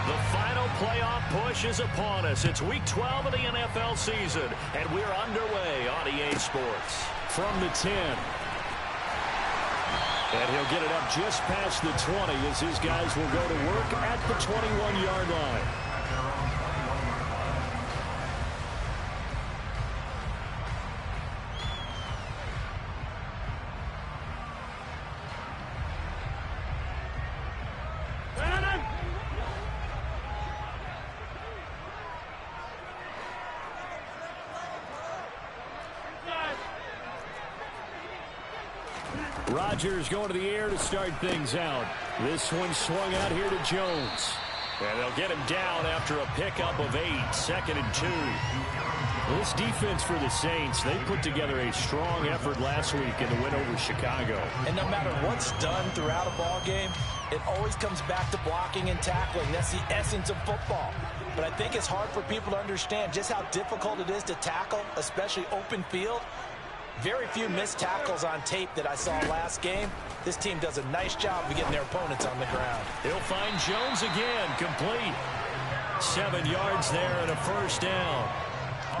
The final playoff push is upon us. It's Week 12 of the NFL season, and we're underway on EA Sports. From the 10. And he'll get it up just past the 20 as his guys will go to work at the 21-yard line. Rodgers going to the air to start things out. This one swung out here to Jones. And they'll get him down after a pickup of 8, 2nd and 2. This defense for the Saints, they put together a strong effort last week in the win over Chicago. And no matter what's done throughout a ball game, it always comes back to blocking and tackling. That's the essence of football. But I think it's hard for people to understand just how difficult it is to tackle, especially open field. Very few missed tackles on tape that I saw last game. This team does a nice job of getting their opponents on the ground. He'll find Jones again, complete. 7 yards there and a first down.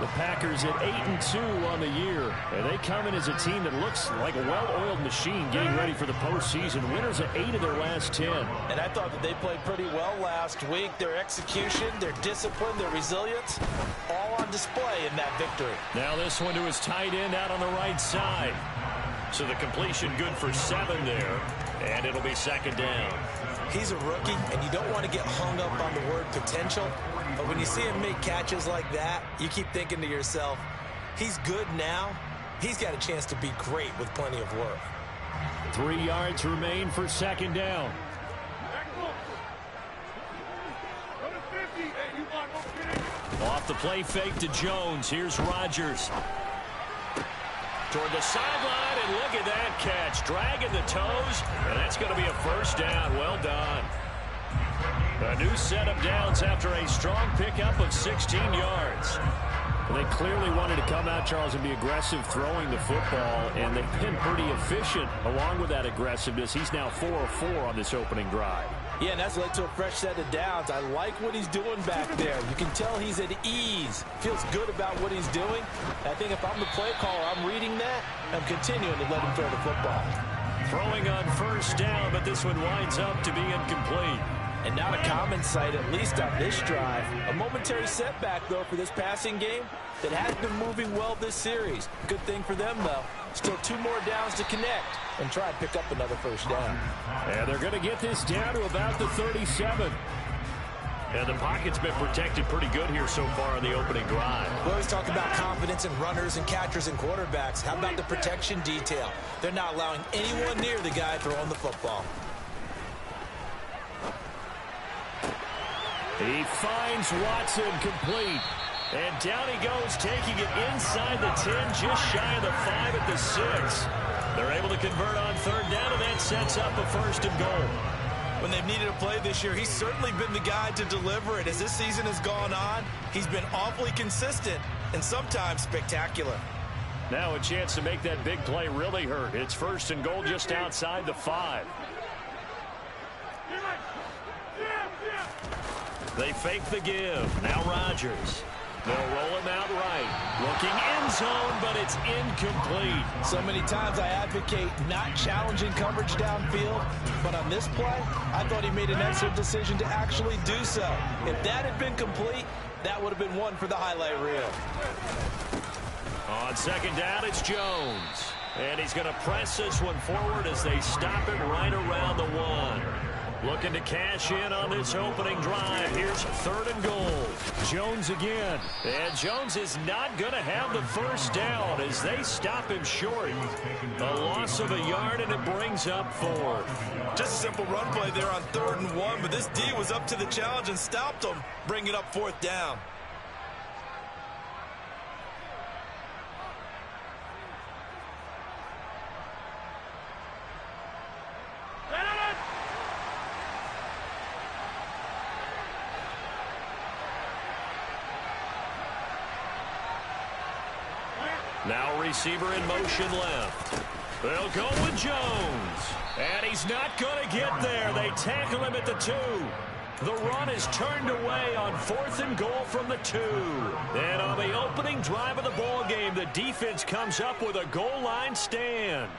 The Packers at 8-2 on the year. And they come in as a team that looks like a well-oiled machine getting ready for the postseason. Winners of 8 of their last 10. And I thought that they played pretty well last week. Their execution, their discipline, their resilience, all on display in that victory. Now this one to his tight end out on the right side. So the completion good for 7 there. And it'll be 2nd down. He's a rookie, and you don't want to get hung up on the word potential. But when you see him make catches like that, you keep thinking to yourself, he's good now. He's got a chance to be great with plenty of work. 3 yards remain for 2nd down. Off the play fake to Jones. Here's Rodgers. Toward the sideline, and look at that catch. Dragging the toes, and that's going to be a first down. Well done. A new set of downs after a strong pickup of 16 yards. They clearly wanted to come out, Charles, and be aggressive throwing the football, and they've been pretty efficient along with that aggressiveness. He's now 4 of 4 on this opening drive. Yeah, and that's led to a fresh set of downs. I like what he's doing back there. You can tell he's at ease. Feels good about what he's doing. I think if I'm the play caller, I'm reading that. I'm continuing to let him throw the football. Throwing on first down, but this one winds up to be incomplete. And not a common sight, at least on this drive. A momentary setback, though, for this passing game that has been moving well this series. Good thing for them, though. Still 2 more downs to connect and try and pick up another first down. And they're going to get this down to about the 37. And the pocket's been protected pretty good here so far on the opening drive. We always talk about confidence in runners and catchers and quarterbacks. How about the protection detail? They're not allowing anyone near the guy throwing the football. He finds Watson complete. And down he goes, taking it inside the 10, just shy of the 5 at the 6. They're able to convert on 3rd down, and that sets up a 1st and goal. When they've needed a play this year, he's certainly been the guy to deliver it. As this season has gone on, he's been awfully consistent and sometimes spectacular. Now a chance to make that big play really hurt. It's 1st and goal just outside the 5. They fake the give. Now Rodgers. They'll roll him out right. Looking end zone, but it's incomplete. So many times I advocate not challenging coverage downfield, but on this play, I thought he made an excellent decision to actually do so. If that had been complete, that would have been one for the highlight reel. On 2nd down, it's Jones. And he's going to press this one forward as they stop it right around the 1. Looking to cash in on this opening drive. Here's 3rd and goal. Jones again. And Jones is not going to have the first down as they stop him short. A loss of a yard, and it brings up 4th. Just a simple run play there on 3rd and 1, but this D was up to the challenge and stopped him, bringing up 4th down. Now receiver in motion left. They'll go with Jones. And he's not going to get there. They tackle him at the 2. The run is turned away on 4th and goal from the 2. And on the opening drive of the ball game, the defense comes up with a goal line stand.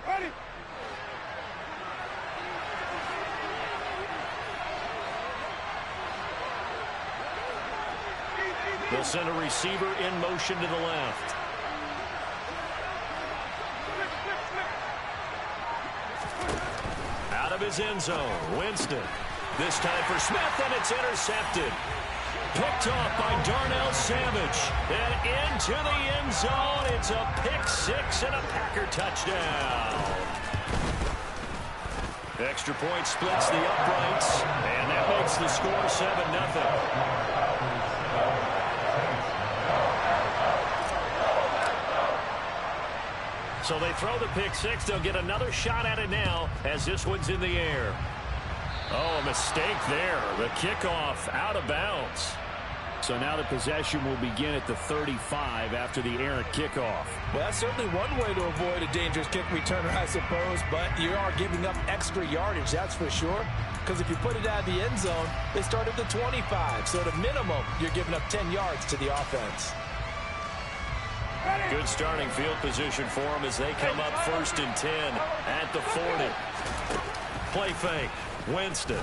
Ready. They'll send a receiver in motion to the left. Out of his end zone, Winston. This time for Smith, and it's intercepted. Picked off by Darnell Savage. And into the end zone. It's a pick 6 and a Packer touchdown. Extra point splits the uprights, and that makes the score 7-0. So they throw the pick 6. They'll get another shot at it now as this one's in the air. Oh, a mistake there. The kickoff out of bounds. So now the possession will begin at the 35 after the errant kickoff. Well, that's certainly one way to avoid a dangerous kick returner, I suppose, but you are giving up extra yardage, that's for sure. Because if you put it out of the end zone, they start at the 25. So at a minimum, you're giving up 10 yards to the offense. Good starting field position for them as they come up 1st and 10 at the 40. Play fake. Winston.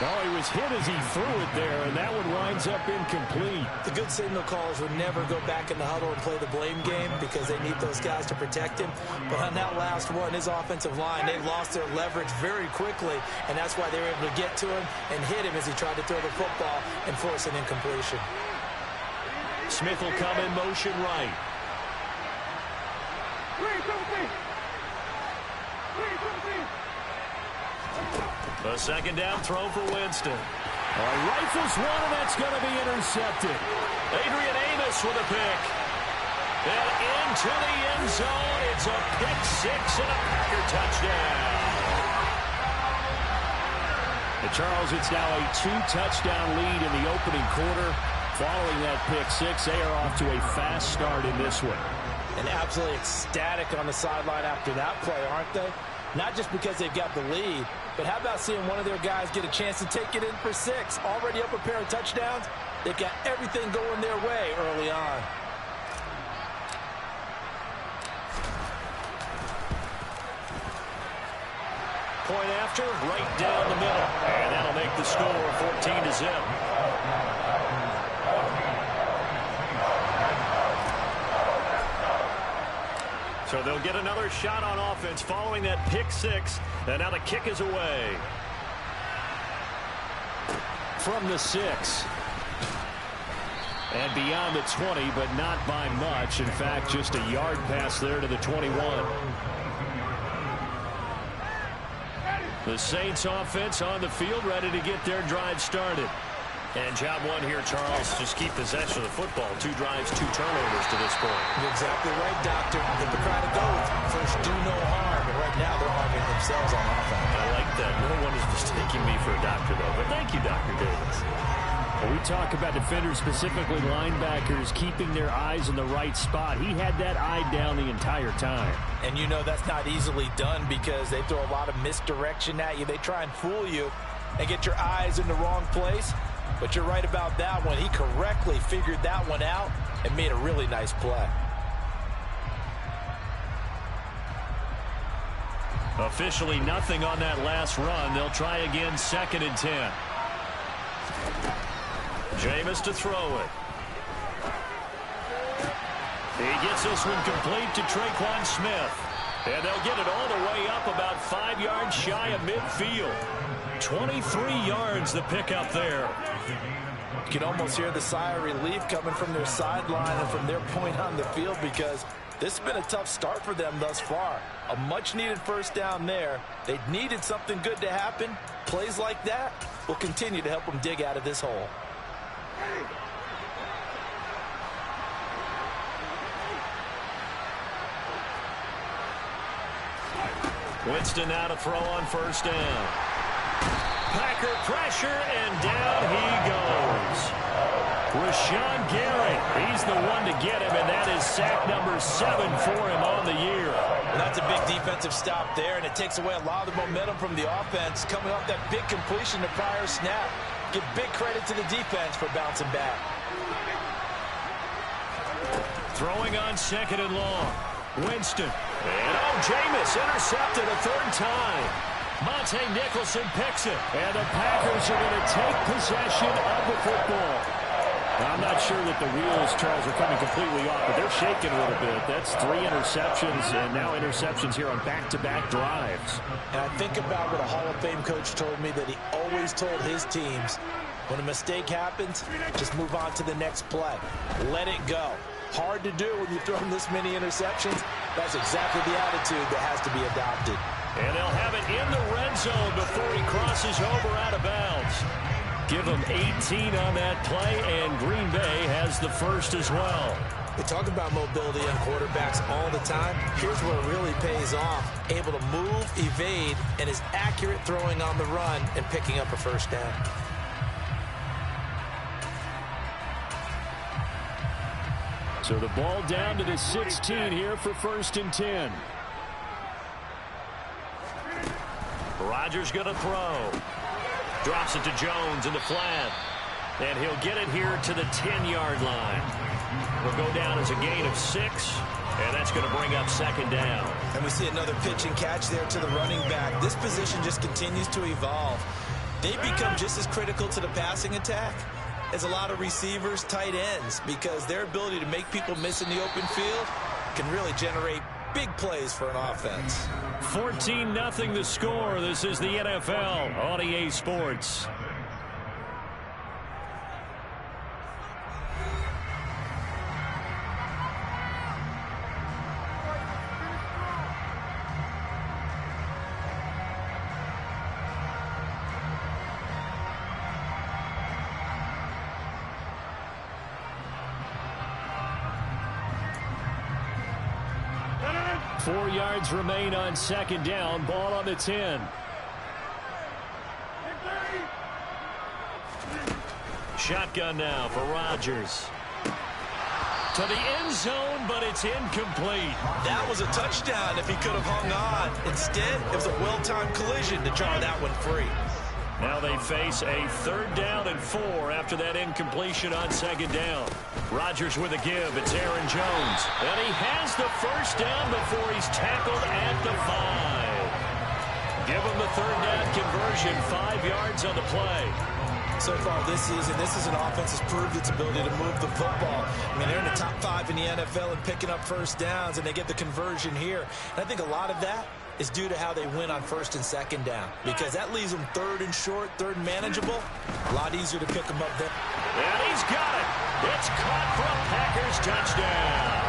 Oh, he was hit as he threw it there, and that one winds up incomplete. The good signal callers would never go back in the huddle and play the blame game because they need those guys to protect him. But on that last one, his offensive line, they lost their leverage very quickly, and that's why they were able to get to him and hit him as he tried to throw the football and force an incompletion. Smith will come in motion right. A second down throw for Winston. Rifles one, and that's going to be intercepted. Adrian Amos with a pick. And into the end zone. It's a pick 6 and a Packer touchdown. Charles, it's now a 2-touchdown lead in the opening quarter. Following that pick 6, they are off to a fast start in this one. And absolutely ecstatic on the sideline after that play, aren't they? Not just because they've got the lead, but how about seeing one of their guys get a chance to take it in for 6? Already up a pair of touchdowns. They've got everything going their way early on. Point after, right down the middle. And that'll make the score 14-0. So they'll get another shot on offense following that pick 6. And now the kick is away. From the 6. And beyond the 20, but not by much. In fact, just a yard pass there to the 21. The Saints offense on the field, ready to get their drive started. And job one here, Charles, just keep possession of the football. 2 drives, 2 turnovers to this point. You're exactly right, Doctor. Get the crowd to go. First, do no harm. And right now, they're harming themselves on offense. I like that. No one is mistaking me for a doctor, though. But thank you, Dr. Davis. Well, we talk about defenders, specifically linebackers, keeping their eyes in the right spot. He had that eye down the entire time. And you know that's not easily done because they throw a lot of misdirection at you. They try and fool you and get your eyes in the wrong place. But you're right about that one. He correctly figured that one out and made a really nice play. Officially nothing on that last run. They'll try again 2nd and 10. Jameis to throw it. He gets this one complete to Tre'Quan Smith. And they'll get it all the way up about 5 yards shy of midfield. 23 yards the pickup there. You can almost hear the sigh of relief coming from their sideline and from their point on the field because this has been a tough start for them thus far. A much-needed first down there. They needed something good to happen. Plays like that will continue to help them dig out of this hole. Winston now to throw on first down. Packer pressure, and down he goes. Rashawn Gary, he's the one to get him, and that is sack number 7 for him on the year. Well, that's a big defensive stop there, and it takes away a lot of the momentum from the offense coming off that big completion the prior snap. Give big credit to the defense for bouncing back. Throwing on 2nd and long. Winston. And Jameis intercepted a 3rd time. Monte Nicholson picks it. And the Packers are going to take possession of the football. I'm not sure that the wheels, Charles, are coming completely off, but they're shaking a little bit. That's 3 interceptions, and now interceptions here on back-to-back drives. And I think about what a Hall of Fame coach told me, that he always told his teams, when a mistake happens, just move on to the next play. Let it go. Hard to do when you've thrown this many interceptions. That's exactly the attitude that has to be adopted. And they'll have it in the red zone before he crosses over out of bounds. Give him 18 on that play, and Green Bay has the first as well. We talk about mobility on quarterbacks all the time. Here's where it really pays off. Able to move, evade, and is accurate throwing on the run and picking up a first down. So the ball down to the 16 here for 1st and 10. Rodgers going to throw. Drops it to Jones in the flat. And he'll get it here to the 10-yard line. Will go down as a gain of 6. And that's going to bring up 2nd down. And we see another pitch and catch there to the running back. This position just continues to evolve. They become just as critical to the passing attack as a lot of receivers, tight ends, because their ability to make people miss in the open field can really generate big plays for an offense. 14-0 the score. This is the NFL on EA Sports. Four yards remain on 2nd down. Ball on the 10. Shotgun now for Rodgers. To the end zone, but it's incomplete. That was a touchdown if he could have hung on. Instead, it was a well-timed collision to draw that one free. Now they face a 3rd down and 4 after that incompletion on 2nd down. Rodgers with a give. It's Aaron Jones. And he has the first down before he's tackled at the 5. Give him the 3rd down conversion. 5 yards on the play. So far this season, this is an offense that's proved its ability to move the football. I mean, they're in the top 5 in the NFL and picking up first downs, and they get the conversion here. And I think a lot of that is due to how they win on 1st and 2nd down, because that leaves them 3rd and short, 3rd and manageable. A lot easier to pick them up there. And he's got it. It's caught for a Packers touchdown.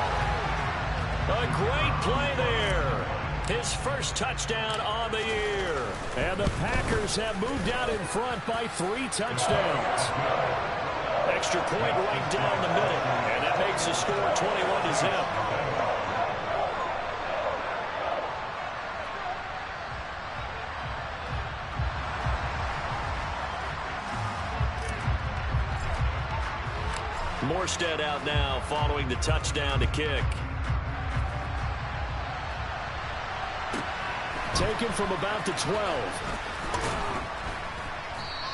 A great play there. His first touchdown on the year. And the Packers have moved out in front by 3 touchdowns. Extra point right down the middle. And that makes the score 21-0. Morstead out now following the touchdown to kick. Taken from about the 12.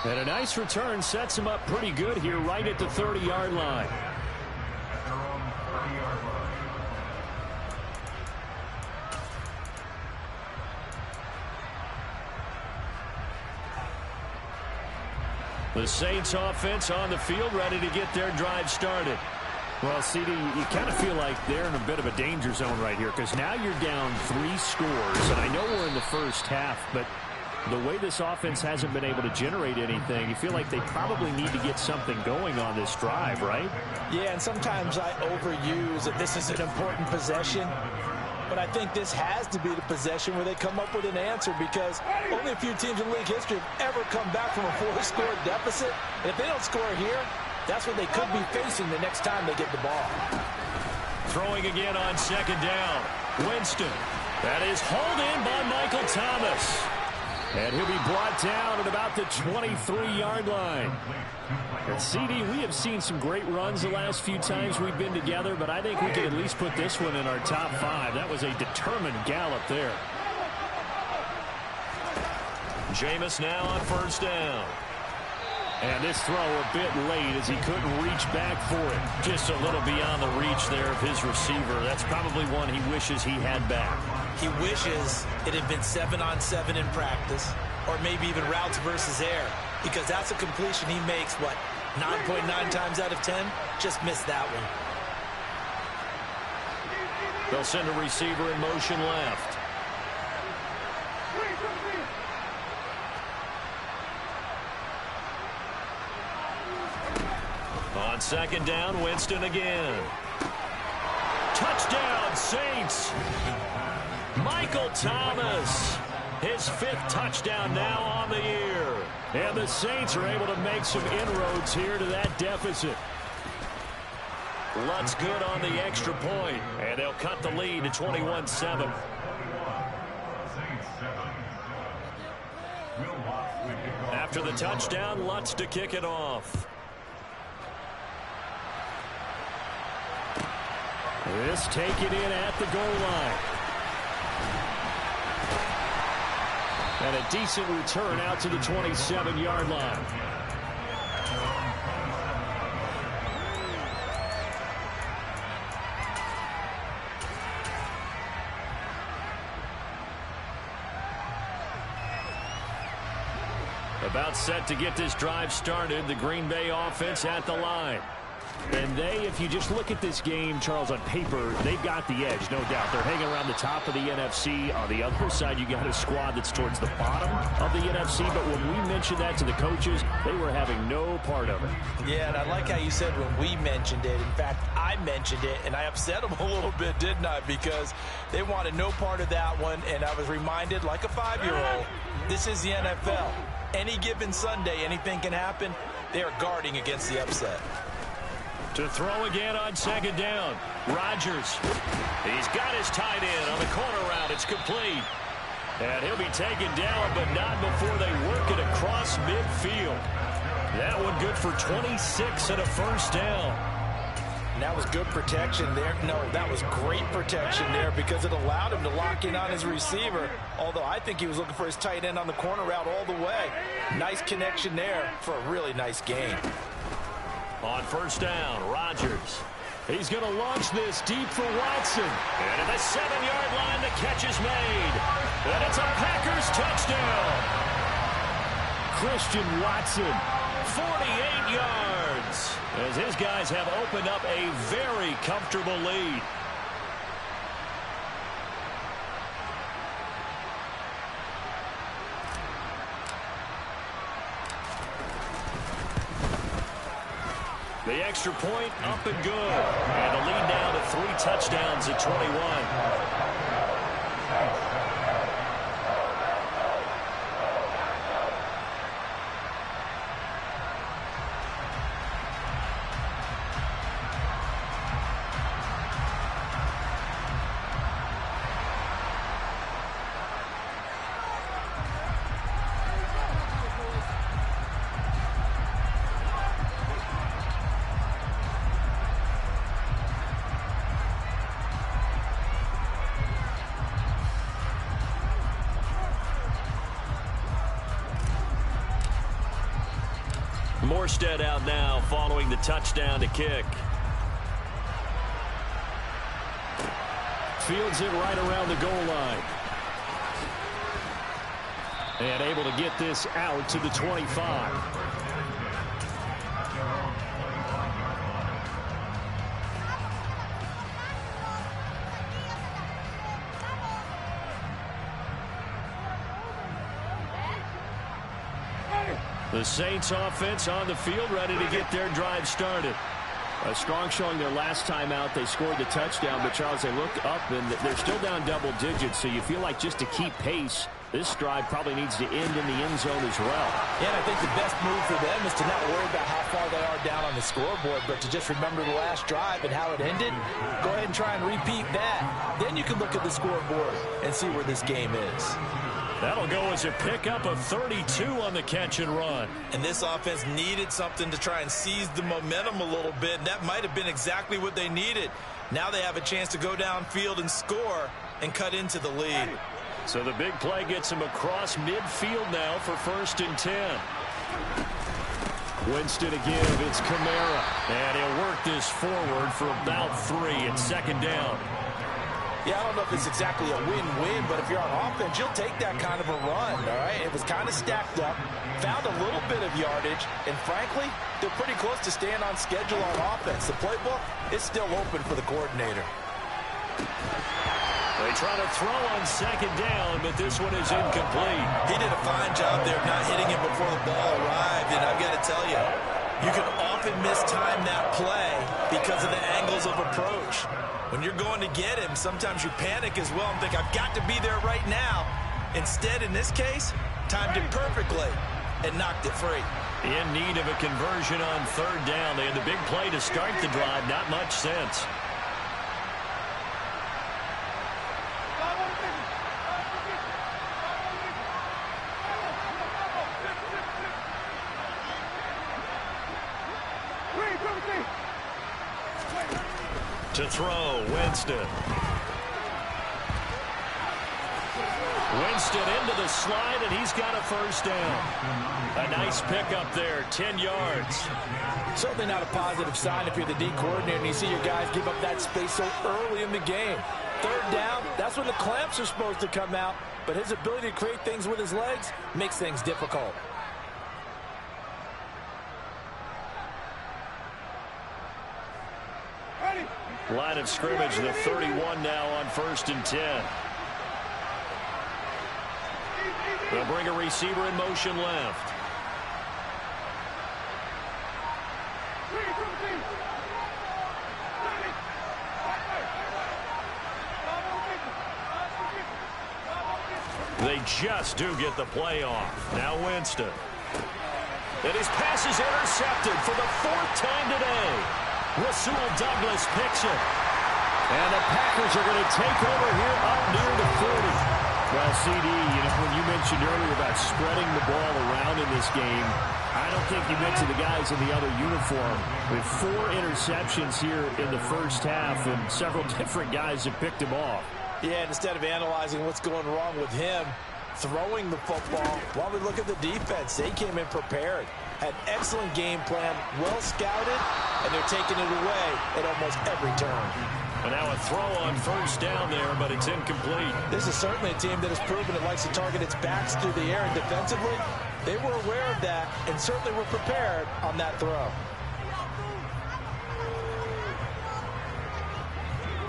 And a nice return sets him up pretty good here right at the 30-yard line. The Saints offense on the field ready to get their drive started. Well, CD, you kind of feel like they're in a bit of a danger zone right here, because now you're down 3 scores. And I know we're in the first half, but the way this offense hasn't been able to generate anything, you feel like they probably need to get something going on this drive, right? Yeah, and sometimes I overuse that this is an important possession. But I think this has to be the possession where they come up with an answer, because only a few teams in league history have ever come back from a 4-score deficit. And if they don't score here, that's what they could be facing the next time they get the ball. Throwing again on 2nd down. Winston. That is hauled in by Michael Thomas. And he'll be brought down at about the 23-yard line. And CD, we have seen some great runs the last few times we've been together, but I think we can at least put this one in our top 5. That was a determined gallop there. Jameis now on first down. And this throw a bit late as he couldn't reach back for it. Just a little beyond the reach there of his receiver. That's probably one he wishes he had back. He wishes it had been 7-on-7 in practice, or maybe even routes versus air, because that's a completion he makes, 9.9 times out of 10? Just missed that one. They'll send a receiver in motion left. On second down, Winston again. Touchdown, Saints. Michael Thomas, his 5th touchdown now on the year. And the Saints are able to make some inroads here to that deficit. Lutz good on the extra point, and they'll cut the lead to 21-7. After the touchdown, Lutz to kick it off. This taken in at the goal line. And a decent return out to the 27-yard line. About set to get this drive started, the Green Bay offense at the line. And they, if you just look at this game, Charles, on paper, they've got the edge, no doubt. They're hanging around the top of the NFC. On the other side, you got a squad that's towards the bottom of the NFC. But when we mentioned that to the coaches, they were having no part of it. Yeah, and I like how you said when we mentioned it. In fact, I mentioned it, and I upset them a little bit, didn't I? Because they wanted no part of that one, and I was reminded, like a 5-year-old, this is the NFL. Any given Sunday, anything can happen. They are guarding against the upset. To throw again on second down. Rodgers. He's got his tight end on the corner route. It's complete. And he'll be taken down, but not before they work it across midfield. That one good for 26 and a first down. And that was good protection there. No, that was great protection there because it allowed him to lock in on his receiver. Although I think he was looking for his tight end on the corner route all the way. Nice connection there for a really nice gain. On first down, Rodgers. He's going to launch this deep for Watson. And at the 7-yard line, the catch is made. And it's a Packers touchdown. Christian Watson. 48 yards. As his guys have opened up a very comfortable lead. The extra point up and good. And the lead now to 3 touchdowns at 21. Morstead out now following the touchdown to kick. Fields it right around the goal line. And able to get this out to the 25. The Saints offense on the field, ready to get their drive started. A strong showing their last time out. They scored the touchdown, but Charles, they look up and they're still down double digits, so you feel like just to keep pace, this drive probably needs to end in the end zone as well. Yeah, and I think the best move for them is to not worry about how far they are down on the scoreboard, but to just remember the last drive and how it ended. Go ahead and try and repeat that. Then you can look at the scoreboard and see where this game is. That'll go as a pickup of 32 on the catch and run. And this offense needed something to try and seize the momentum a little bit, and that might have been exactly what they needed. Now they have a chance to go downfield and score and cut into the lead. So the big play gets him across midfield now for 1st and 10. Winston again, it's Kamara. And he'll work this forward for about 3 at 2nd down. Yeah, I don't know if it's exactly a win-win, but if you're on offense, you'll take that kind of a run, all right? It was kind of stacked up, found a little bit of yardage, and frankly, they're pretty close to staying on schedule on offense. The playbook is still open for the coordinator. They try to throw on 2nd down, but this one is incomplete. He did a fine job there of not hitting him before the ball arrived, and I've got to tell you, you can often mistime that play because of the angles of approach. When you're going to get him, sometimes you panic as well and think, I've got to be there right now. Instead, in this case, timed it perfectly and knocked it free. In need of a conversion on 3rd down. They had the big play to start the drive. Not much sense. To throw, Winston. Winston into the slide, and he's got a 1st down. A nice pickup there, 10 yards. Certainly not a positive sign if you're the D coordinator and you see your guys give up that space so early in the game. 3rd down, that's when the clamps are supposed to come out, but his ability to create things with his legs makes things difficult. Line of scrimmage, the 31 now on 1st and 10. They'll bring a receiver in motion left. They just do get the play off. Now Winston. And his pass is intercepted for the 4th time today. Rasul Douglas picks it. And the Packers are going to take over here up near the 40. Well, CD, when you mentioned earlier about spreading the ball around in this game, I don't think you mentioned the guys in the other uniform. With 4 interceptions here in the 1st half, and several different guys have picked him off. Yeah, and instead of analyzing what's going wrong with him, throwing the football, while we look at the defense, they came in prepared. Had excellent game plan, well scouted, and they're taking it away at almost every turn. And now a throw on 1st down there, but it's incomplete. This is certainly a team that has proven it likes to target its backs through the air, and defensively, they were aware of that and certainly were prepared on that throw.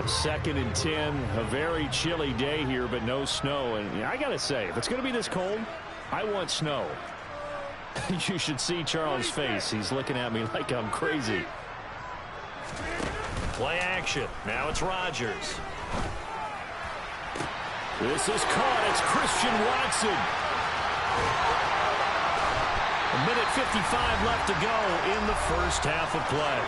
2nd and 10, a very chilly day here, but no snow. And I got to say, if it's going to be this cold, I want snow. You should see Charles' face. He's looking at me like I'm crazy. Play action. Now it's Rodgers. This is caught. It's Christian Watson. A minute 55 left to go in the 1st half of play.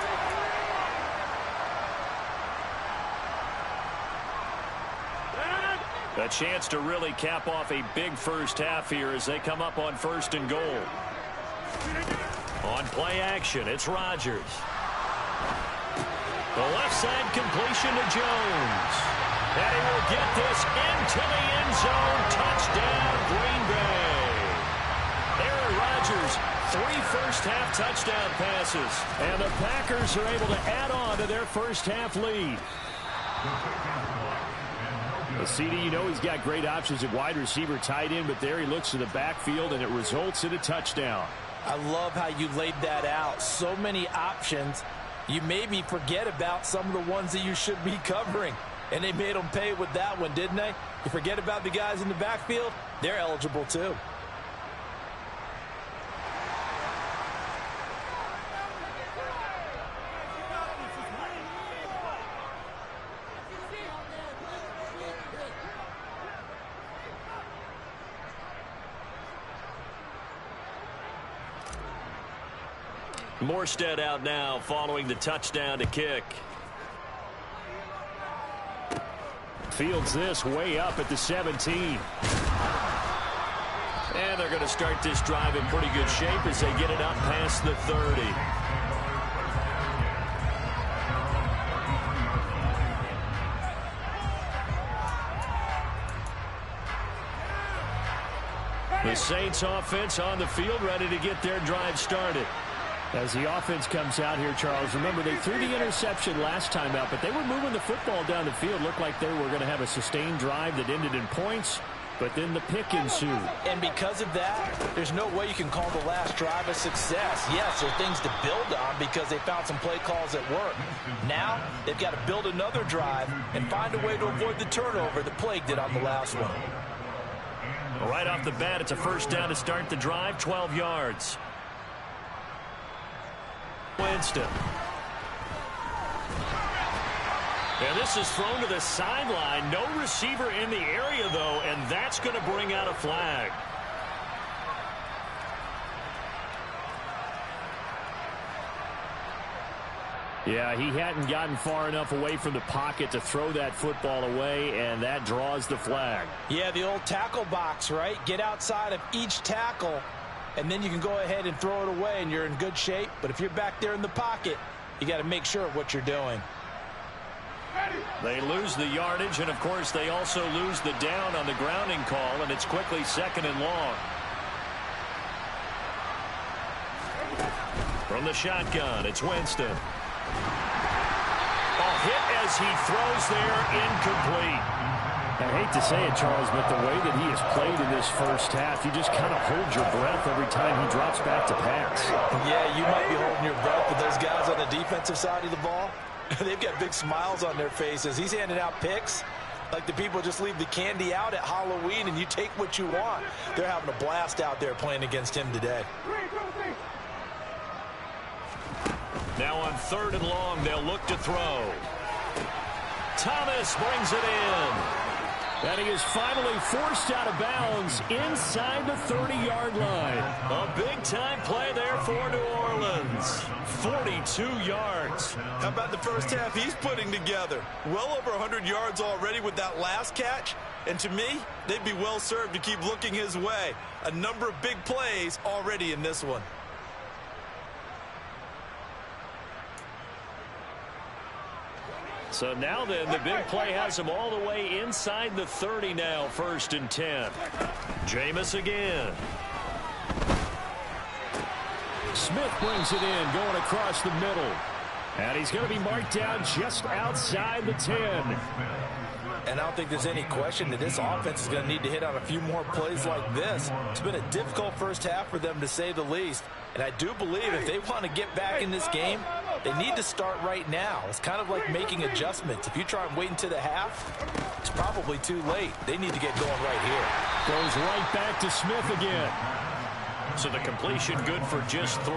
A chance to really cap off a big 1st half here as they come up on 1st and goal. On play action, it's Rodgers. The left side completion to Jones. And he will get this into the end zone. Touchdown, Green Bay. Aaron Rodgers, 3 first-half touchdown passes. And the Packers are able to add on to their 1st half lead. Well, CD, he's got great options at wide receiver, tight end, but there he looks to the backfield, and it results in a touchdown. I love how you laid that out. So many options. You maybe forget about some of the ones that you should be covering. And they made them pay with that one, didn't they? You forget about the guys in the backfield, they're eligible too. Morstead out now following the touchdown to kick. Fields this way up at the 17. And they're going to start this drive in pretty good shape as they get it up past the 30. The Saints offense on the field, ready to get their drive started. As the offense comes out here, Charles, remember they threw the interception last time out, but they were moving the football down the field. Looked like they were going to have a sustained drive that ended in points, but then the pick ensued. And because of that, there's no way you can call the last drive a success. Yes, there are things to build on because they found some play calls that work. Now, they've got to build another drive and find a way to avoid the turnover that plagued it on the last one. Right off the bat, it's a first down to start the drive, 12 yards. Winston. And this is thrown to the sideline. No receiver in the area, though, and that's going to bring out a flag. Yeah, he hadn't gotten far enough away from the pocket to throw that football away, and that draws the flag. Yeah, the old tackle box, right? Get outside of each tackle, and then you can go ahead and throw it away, and you're in good shape. But if you're back there in the pocket, you got to make sure of what you're doing. They lose the yardage, and, of course, they also lose the down on the grounding call, and it's quickly 2nd and long. From the shotgun, it's Winston. A hit as he throws there, incomplete. I hate to say it, Charles, but the way that he has played in this first half, you just kind of hold your breath every time he drops back to pass. Yeah, you might be holding your breath, but those guys on the defensive side of the ball, they've got big smiles on their faces. He's handing out picks like the people just leave the candy out at Halloween and you take what you want. They're having a blast out there playing against him today. Now on 3rd and long, they'll look to throw. Thomas brings it in. And he is finally forced out of bounds inside the 30-yard line. A big-time play there for New Orleans. 42 yards. How about the first half he's putting together? Well over 100 yards already with that last catch. And to me, they'd be well served to keep looking his way. A number of big plays already in this one. So now then, the big play has him all the way inside the 30 now, 1st and 10. Jameis again. Smith brings it in, going across the middle. And he's going to be marked down just outside the 10. And I don't think there's any question that this offense is going to need to hit on a few more plays like this. It's been a difficult first half for them, to say the least. And I do believe if they want to get back in this game, they need to start right now. It's kind of like making adjustments. If you try and wait until the half, it's probably too late. They need to get going right here. Goes right back to Smith again. So the completion good for just 3.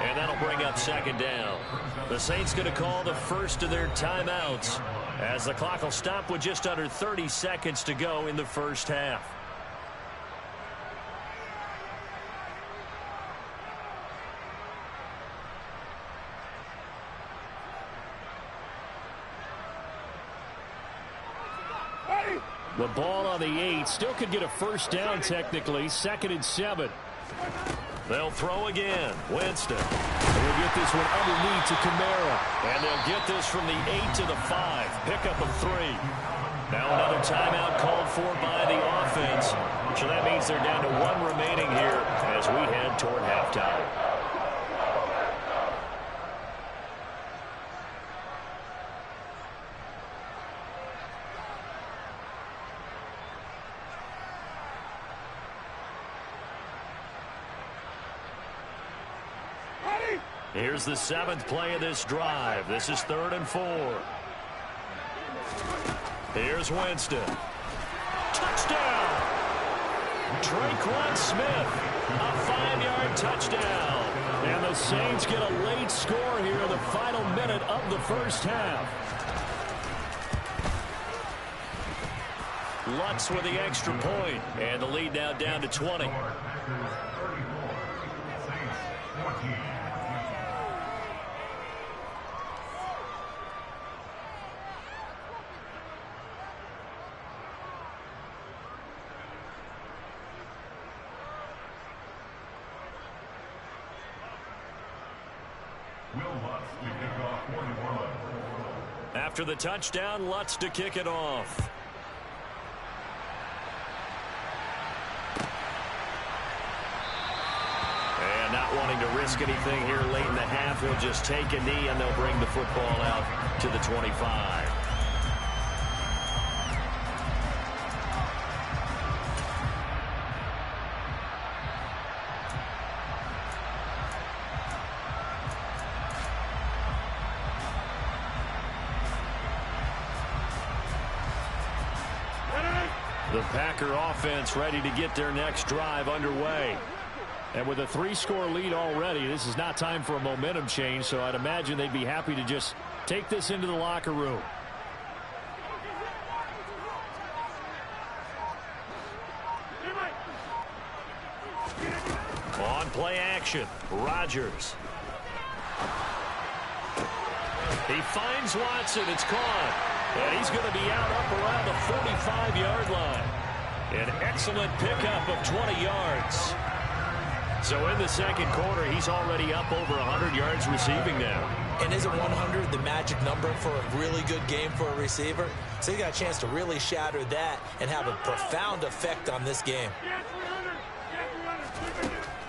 And that'll bring up 2nd down. The Saints going to call the first of their timeouts as the clock will stop with just under 30 seconds to go in the first half. The ball on the 8. Still could get a first down technically. 2nd and 7. They'll throw again. Winston. They'll get this one underneath to Kamara. And they'll get this from the 8 to the 5. Pickup of 3. Now another timeout called for by the offense. So that means they're down to 1 remaining here as we head toward halftime. Here's the 7th play of this drive. This is 3rd and 4. Here's Winston. Touchdown! Tre'Quan Smith. A 5-yard touchdown. And the Saints get a late score here in the final minute of the first half. Lutz with the extra point. And the lead now down to 20. After the touchdown, Lutz to kick it off. And not wanting to risk anything here late in the half, he'll just take a knee and they'll bring the football out to the 25. The Packer offense ready to get their next drive underway. And with a 3-score lead already, this is not time for a momentum change, so I'd imagine they'd be happy to just take this into the locker room. On play action, Rodgers. He finds Watson. It's caught. And he's going to be out up around the 45-yard line. An excellent pickup of 20 yards. So in the second quarter, he's already up over 100 yards receiving now. And isn't 100 the magic number for a really good game for a receiver? So he got a chance to really shatter that and have a profound effect on this game.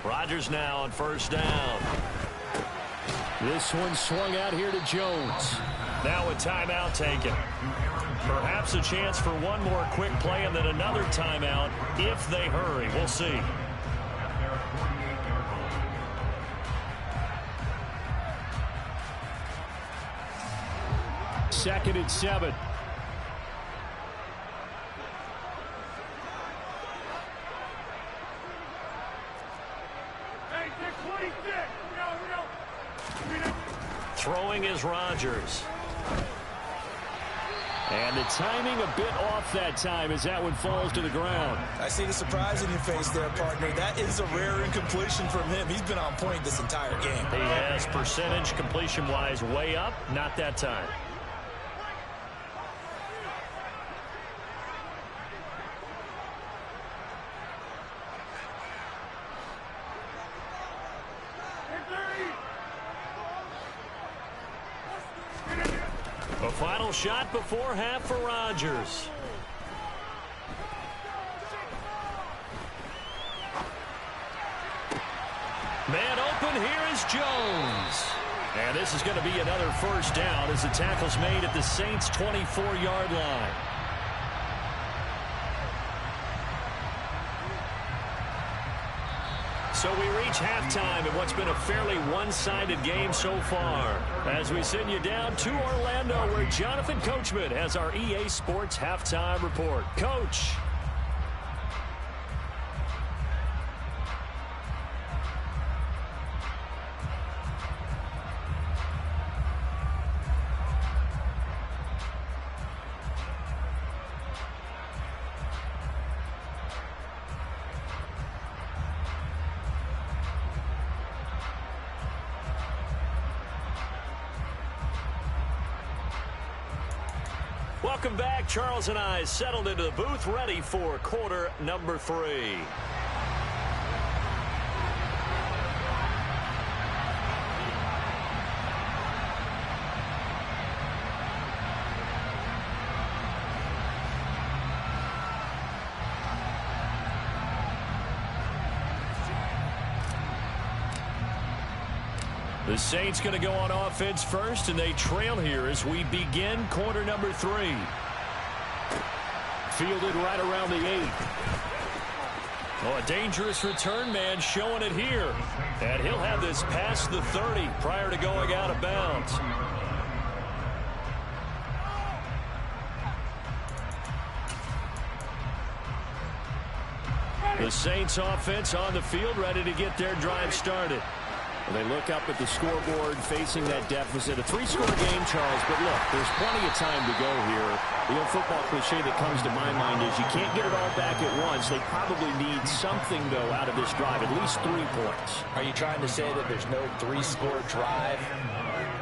Rodgers now on first down. This one swung out here to Jones. Now a timeout taken. Perhaps a chance for one more quick play and then another timeout if they hurry. We'll see. Second and 7. Throwing is Rodgers. And the timing a bit off that time as that one falls to the ground. I see the surprise in your face there, partner. That is a rare incompletion from him. He's been on point this entire game. He has percentage completion-wise way up. Not that time. A final shot before half for Rodgers. Man open, here is Jones. And this is going to be another first down as the tackle's made at the Saints' 24-yard line. So we reach halftime in what's been a fairly one-sided game so far. As we send you down to Orlando, where Jonathan Coachman has our EA Sports Halftime Report. Coach. Welcome back. Charles and I settled into the booth, ready for quarter number 3. The Saints going to go on offense first, and they trail here as we begin quarter number 3. Fielded right around the 8. Oh, a dangerous return man showing it here. And he'll have this past the 30 prior to going out of bounds. The Saints offense on the field, ready to get their drive started. Well, they look up at the scoreboard facing that deficit. A 3-score game, Charles, but look, there's plenty of time to go here. The old football cliche that comes to my mind is you can't get it all back at once. They probably need something, though, out of this drive, at least 3 points. Are you trying to say that there's no 3-score drive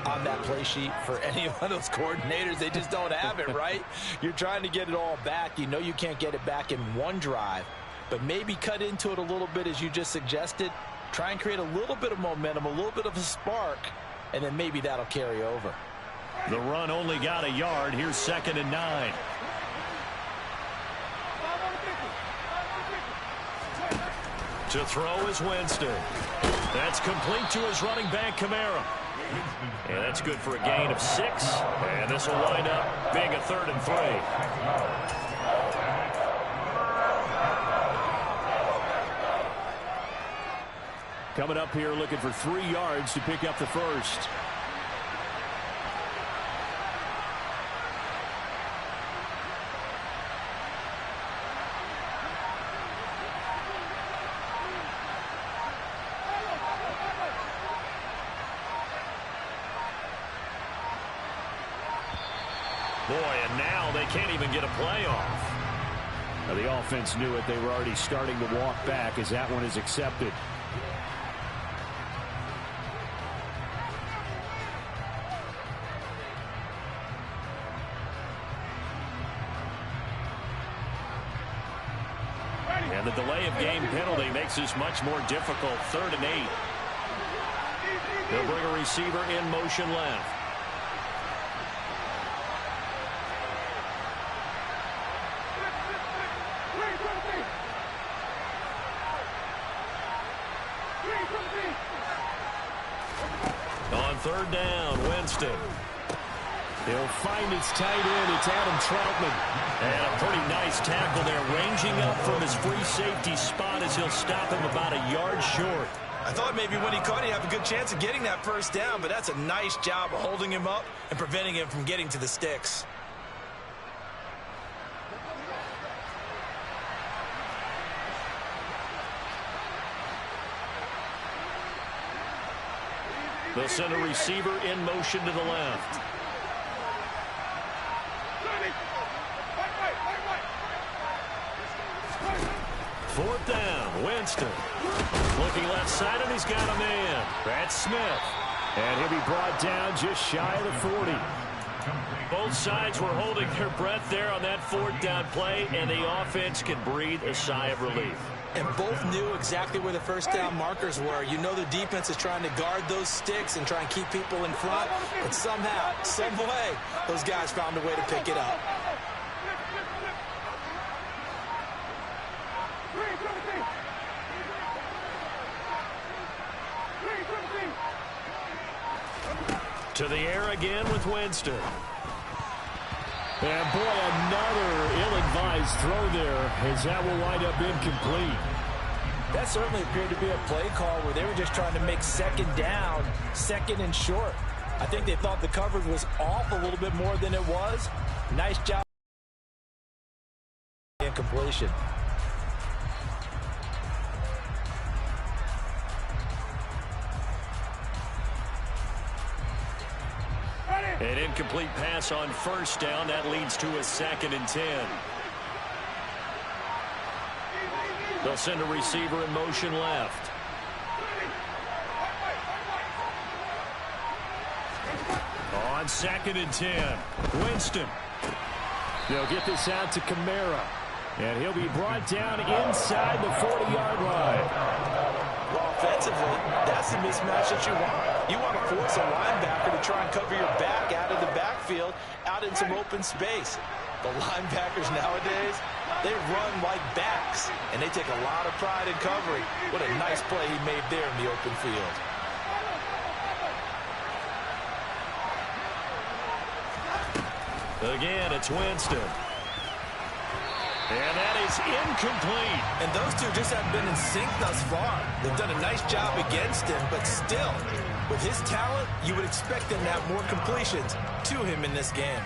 on that play sheet for any one of those coordinators? They just don't have it, right? You're trying to get it all back. You know you can't get it back in one drive, but maybe cut into it a little bit as you just suggested. Try and create a little bit of momentum, a little bit of a spark, and then maybe that'll carry over. The run only got a yard. Here's 2nd and 9. To throw is Winston. That's complete to his running back, Kamara. And that's good for a gain of 6. And this will wind up being a 3rd and 3. Coming up here looking for 3 yards to pick up the first. Boy, and now they can't even get a play off. Now the offense knew it. They were already starting to walk back as that one is accepted. And the delay of game penalty makes this much more difficult. 3rd and 8. They'll bring a receiver in motion left. On 3rd down, Winston. He'll find his tight end. It's Adam Troutman. And a pretty nice tackle there, ranging up from his free safety spot as he'll stop him about a yard short. I thought maybe when he caught, he'd have a good chance of getting that first down, but that's a nice job of holding him up and preventing him from getting to the sticks. They'll send a receiver in motion to the left. Fourth down, Winston. Looking left side, and he's got a man. That's Smith. And he'll be brought down just shy of the 40. Both sides were holding their breath there on that 4th down play, and the offense can breathe a sigh of relief. And both knew exactly where the first down markers were. You know the defense is trying to guard those sticks and try and keep people in front, but somehow, some way, those guys found a way to pick it up. To the air again with Winston. And boy, another ill-advised throw there as that will wind up incomplete. That certainly appeared to be a play call where they were just trying to make 2nd down, 2nd and short. I think they thought the coverage was off a little bit more than it was. Nice job. Incompletion. An incomplete pass on 1st down. That leads to a 2nd and 10. They'll send a receiver in motion left. On 2nd and 10. Winston. They'll get this out to Kamara. And he'll be brought down inside the 40-yard line. Well, offensively, that's the mismatch that you want. You want to force a linebacker to try and cover your back out of the backfield, out in some open space. The linebackers nowadays, they run like backs, and they take a lot of pride in covering. What a nice play he made there in the open field. Again, it's Winston. And that is incomplete. And those two just haven't been in sync thus far. They've done a nice job against him, but still, with his talent, you would expect them to have more completions to him in this game.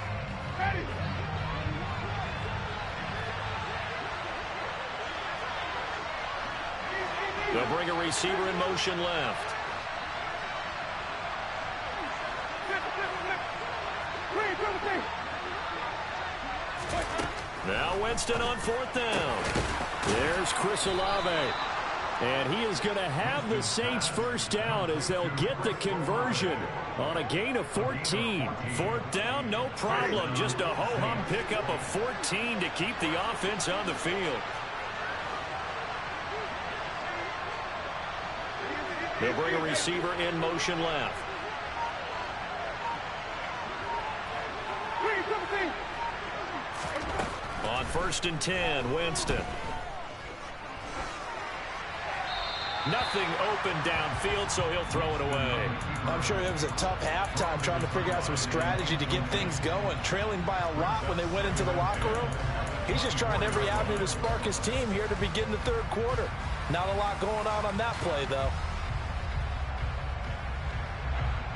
They'll bring a receiver in motion left. Now Winston on 4th down. There's Chris Olave. And he is going to have the Saints first down as they'll get the conversion on a gain of 14. 4th down, no problem. Just a ho-hum pickup of 14 to keep the offense on the field. They'll bring a receiver in motion left. On 1st and 10, Winston. Nothing open downfield, so he'll throw it away. I'm sure it was a tough halftime trying to figure out some strategy to get things going. Trailing by a lot when they went into the locker room. He's just trying every avenue to spark his team here to begin the third quarter. Not a lot going on that play, though.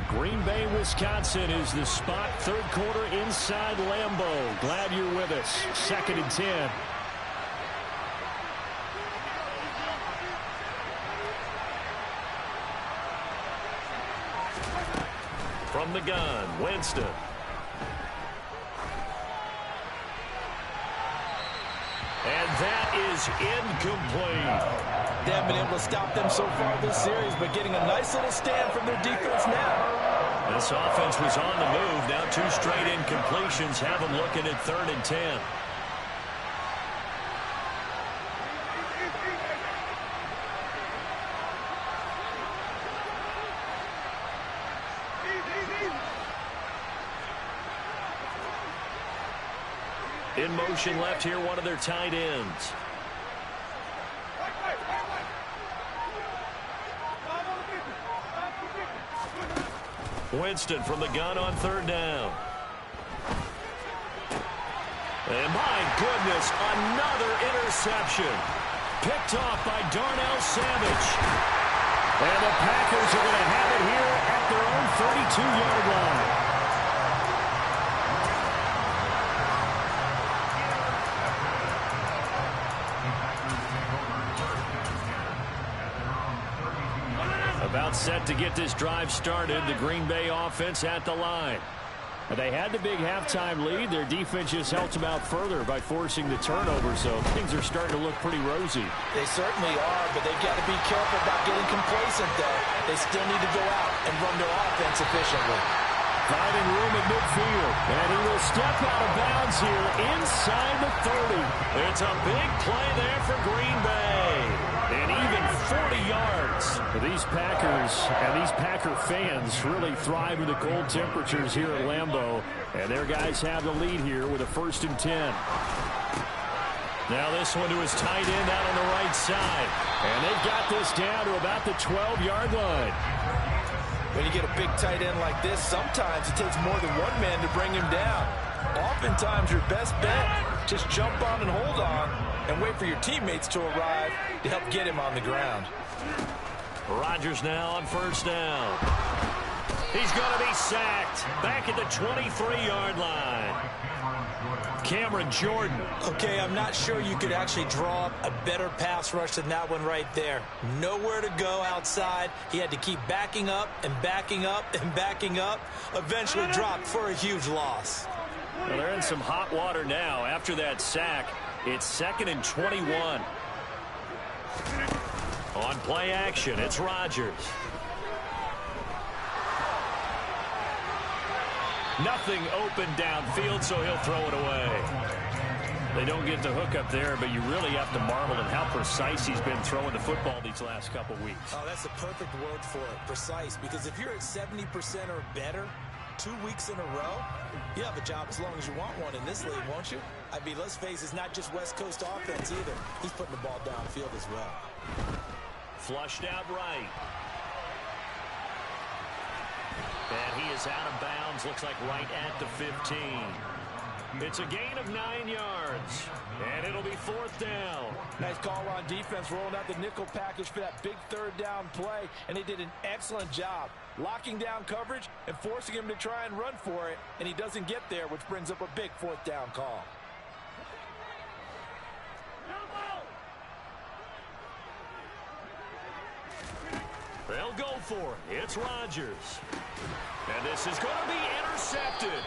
Green Bay, Wisconsin is the spot. Third quarter inside Lambeau. Glad you're with us. 2nd and 10. From the gun, Winston. And that is incomplete. They haven't been able to stop them so far this series, but getting a nice little stand from their defense now. This offense was on the move. Now 2 straight incompletions have them looking at 3rd and 10. In motion left here, one of their tight ends. Winston from the gun on 3rd down. And my goodness, another interception. Picked off by Darnell Savage. And the Packers are going to have it here at their own 32-yard line. About set to get this drive started. The Green Bay offense at the line. They had the big halftime lead. Their defense just helped them out further by forcing the turnover, so things are starting to look pretty rosy. They certainly are, but they've got to be careful about getting complacent, though. They still need to go out and run their offense efficiently. Finding room at midfield, and he will step out of bounds here inside the 30. It's a big play there for Green Bay. And even 40 yards. These Packers and these Packer fans really thrive in the cold temperatures here at Lambeau. And their guys have the lead here with a 1st and 10. Now this one to his tight end out on the right side. And they've got this down to about the 12-yard line. When you get a big tight end like this, sometimes it takes more than one man to bring him down. Oftentimes your best bet, just jump on and hold on and wait for your teammates to arrive to help get him on the ground. Rodgers now on 1st down. He's going to be sacked back at the 23-yard line. Cameron Jordan. Okay, I'm not sure you could actually draw up a better pass rush than that one right there. Nowhere to go outside. He had to keep backing up and backing up and backing up. Eventually dropped for a huge loss. Well, they're in some hot water now. After that sack, it's 2nd and 21. On play action, it's Rodgers. Nothing open downfield, so he'll throw it away. They don't get the hook up there, but you really have to marvel at how precise he's been throwing the football these last couple weeks. Oh, that's the perfect word for it, precise, because if you're at 70% or better 2 weeks in a row, you have a job as long as you want one in this league, won't you? I mean, let's face it, it's not just West Coast offense either. He's putting the ball downfield as well. Flushed out right. And he is out of bounds, looks like right at the 15. It's a gain of 9 yards, and it'll be 4th down. Nice call on defense, rolling out the nickel package for that big 3rd down play, and he did an excellent job locking down coverage and forcing him to try and run for it, and he doesn't get there, which brings up a big 4th down call. They'll go for it. It's Rodgers. And this is going to be intercepted.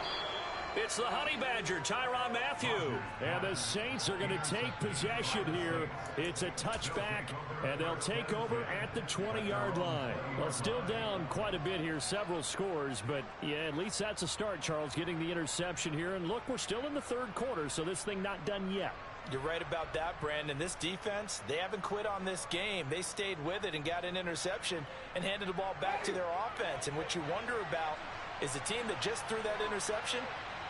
It's the Honey Badger, Tyrann Mathieu. And the Saints are going to take possession here. It's a touchback, and they'll take over at the 20-yard line. Well, still down quite a bit here, several scores, but yeah, at least that's a start, Charles, getting the interception here. And look, we're still in the 3rd quarter, so this thing not done yet. You're right about that, Brandon. This defense, they haven't quit on this game. They stayed with it and got an interception and handed the ball back to their offense. And what you wonder about is the team that just threw that interception,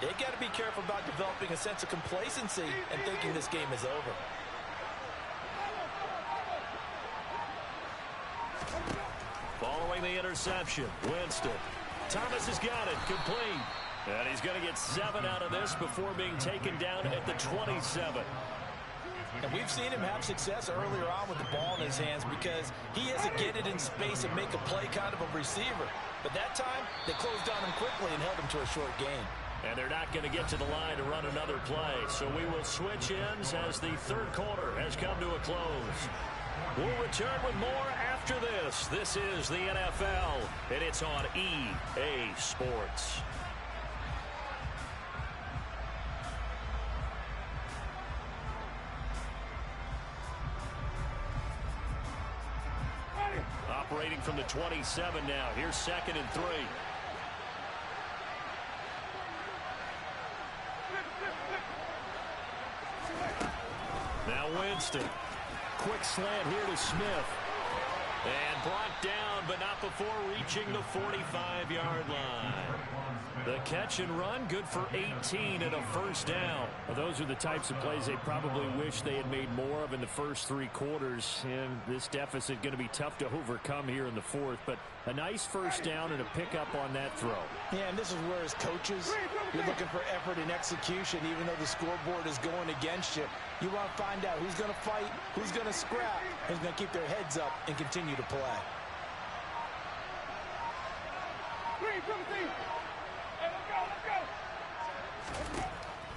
They got to be careful about developing a sense of complacency and thinking this game is over. Following the interception, Winston. Thomas has got it, complete. And he's going to get 7 out of this before being taken down at the 27. And we've seen him have success earlier on with the ball in his hands because he has to get it in space and make a play kind of a receiver. But that time, they closed on him quickly and held him to a short gain. And they're not going to get to the line to run another play. So we will switch ends as the third quarter has come to a close. We'll return with more after this. This is the NFL, and it's on EA Sports. Operating from the 27 now. Here's 2nd and 3. Now Winston. Quick slant here to Smith. And brought down, but not before reaching the 45-yard line. The catch and run, good for 18 and a first down. Well, those are the types of plays they probably wish they had made more of in the first 3 quarters. And this deficit going to be tough to overcome here in the 4th. But a nice first down and a pickup on that throw. Yeah, and this is where as coaches, you're looking for effort and execution, even though the scoreboard is going against you. You want to find out who's going to fight, who's going to scrap, who's going to keep their heads up and continue to play.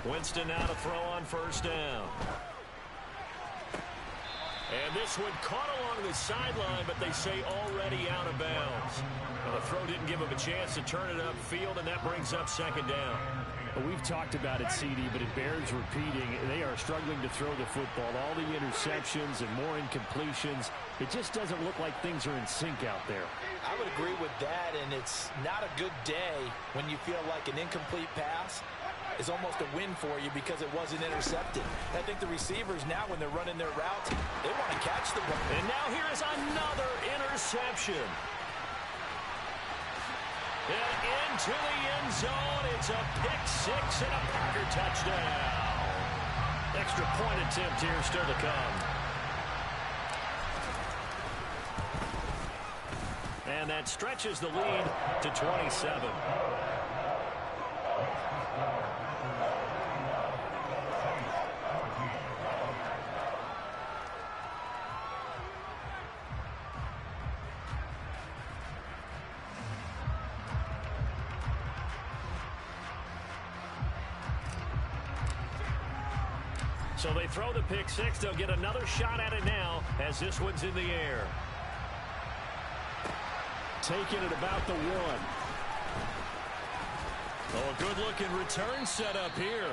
Winston now to throw on first down. And this one caught along the sideline, but they say already out of bounds. Well, the throw didn't give him a chance to turn it upfield, and that brings up 2nd down. Well, we've talked about it, CD, but it bears repeating. They are struggling to throw the football. All the interceptions and more incompletions. It just doesn't look like things are in sync out there. I would agree with that, and it's not a good day when you feel like an incomplete pass is almost a win for you because it wasn't intercepted. I think the receivers now, when they're running their routes, they want to catch the ball. And now here is another interception. And into the end zone, it's a pick-6 and a Packer touchdown. Extra point attempt here still to come. And that stretches the lead to 27. So they throw the pick-6. They'll get another shot at it now as this one's in the air. Taking it about the 1. Oh, a good-looking return set up here.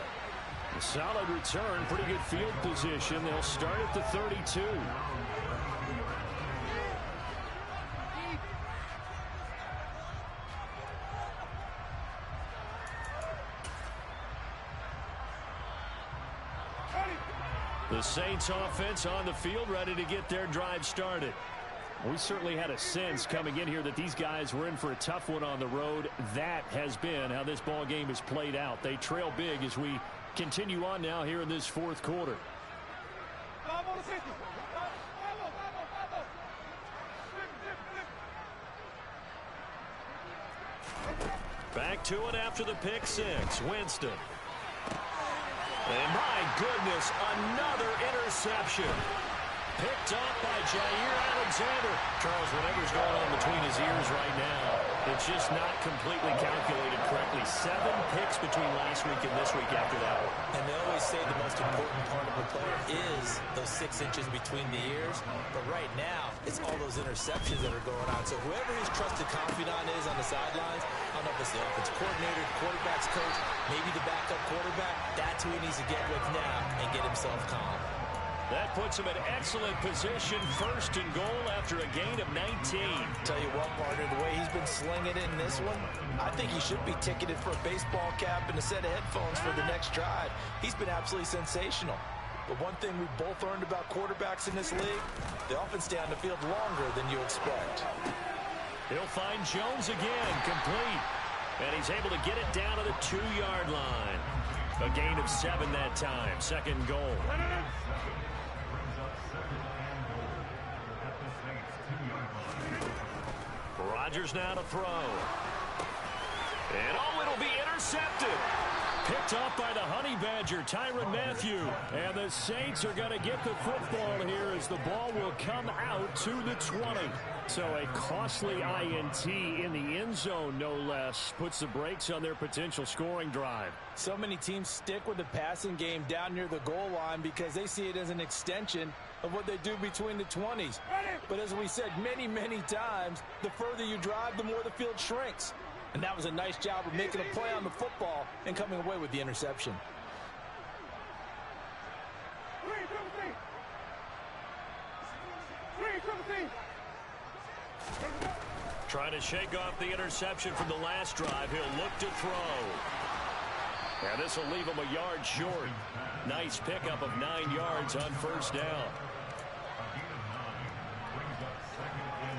A solid return, pretty good field position. They'll start at the 32. The Saints offense on the field, ready to get their drive started. We certainly had a sense coming in here that these guys were in for a tough one on the road. That has been how this ball game has played out. They trail big as we continue on now here in this 4th quarter. Back to it after the pick-6. Winston. And my goodness, another interception. Picked up by Jair Alexander. Charles, whatever's going on between his ears right now, it's just not completely calculated correctly. 7 picks between last week and this week after that one. And they always say the most important part of a player is those 6 inches between the ears. But right now, it's all those interceptions that are going on. So whoever his trusted confidant is on the sidelines, I don't know if it's the offense coordinator, quarterback's coach, maybe the backup quarterback, that's who he needs to get with now and get himself calm. That puts him in excellent position, 1st and goal after a gain of 19. Tell you what, partner, the way he's been slinging it in this one, I think he should be ticketed for a baseball cap and a set of headphones for the next drive. He's been absolutely sensational. But one thing we both learned about quarterbacks in this league, they often stay on the field longer than you expect. He'll find Jones again, complete. And he's able to get it down to the 2-yard line. A gain of 7 that time. Second goal. Rodgers now to throw. And it'll be intercepted. Picked off by the Honey Badger, Tyrann Mathieu. And the Saints are going to get the football here as the ball will come out to the 20. So a costly INT in the end zone, no less, puts the brakes on their potential scoring drive. So many teams stick with the passing game down near the goal line because they see it as an extension of what they do between the 20s. But as we said many, many times, the further you drive, the more the field shrinks. And that was a nice job of making a play on the football and coming away with the interception. Trying to shake off the interception from the last drive. He'll look to throw. And this will leave him a yard short. Nice pickup of 9 yards on first down.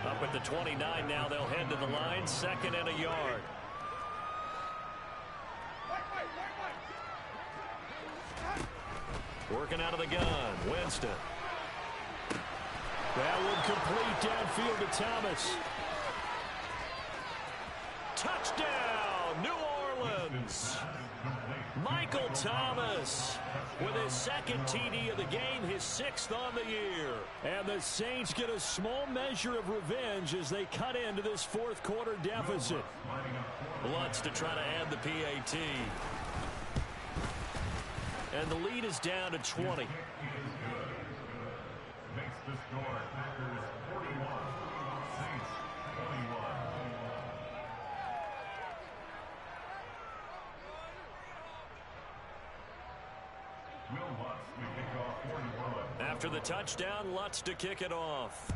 Up at the 29 now, they'll head to the line. 2nd and a yard. Working out of the gun, Winston. That one complete downfield to Thomas. Touchdown, New Orleans. Michael Thomas with his 2nd TD of the game, his 6th on the year. And the Saints get a small measure of revenge as they cut into this 4th quarter deficit. Lutz to try to add the PAT. And the lead is down to 20. After the touchdown, Lutz to kick it off.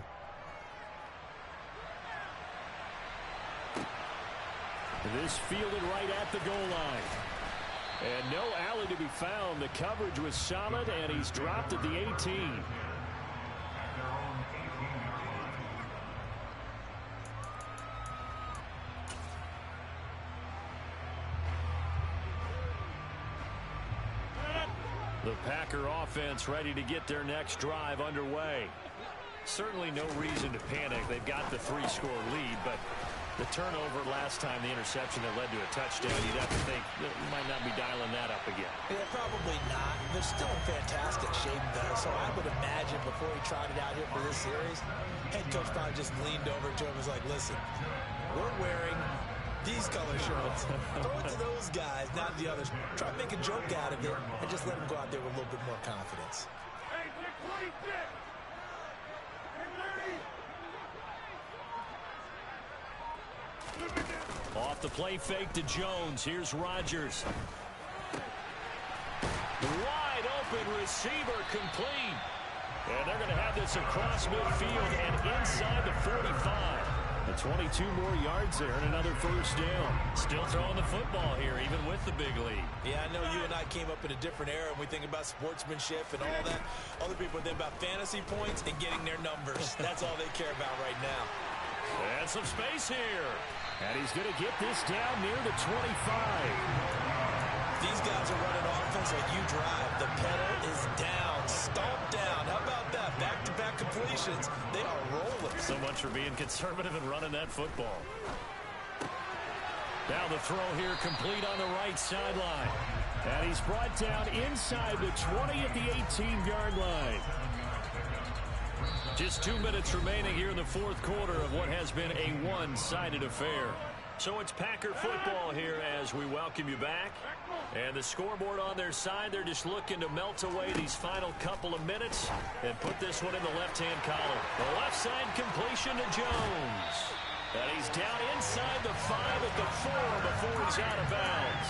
This fielded right at the goal line. And no alley to be found. The coverage was solid, and he's dropped at the 18. The Packer offense ready to get their next drive underway. Certainly no reason to panic. They've got the 3-score lead, but the turnover last time, the interception that led to a touchdown, you'd have to think that you might not be dialing that up again. Yeah, probably not. They're still in fantastic shape, though, so I would imagine before he trotted out here for this series, head coach probably just leaned over to him and was like, listen, we're wearing these color shirts. Throw it to those guys, not the others. Try to make a joke out of it and just let them go out there with a little bit more confidence. Off the play fake to Jones. Here's Rodgers. Wide open receiver complete. And they're going to have this across midfield and inside the 45. The 22 more yards there and another first down. Still throwing the football here, even with the big lead. Yeah, I know you and I came up in a different era and we think about sportsmanship and all that. Other people think about fantasy points and getting their numbers. That's all they care about right now. And some space here. And he's going to get this down near the 25. These guys are running offense like you drive. The pedal is down, stomped down. How about that? Back-to-back completions. They are rolling. So much for being conservative and running that football. Now the throw here complete on the right sideline. And he's brought down inside the 20 at the 18-yard line. Just 2 minutes remaining here in the 4th quarter of what has been a one-sided affair. So it's Packer football here as we welcome you back. And the scoreboard on their side, they're just looking to melt away these final couple of minutes and put this one in the left-hand column. The left side completion to Jones. And he's down inside the 5 at the 4 before he's out of bounds.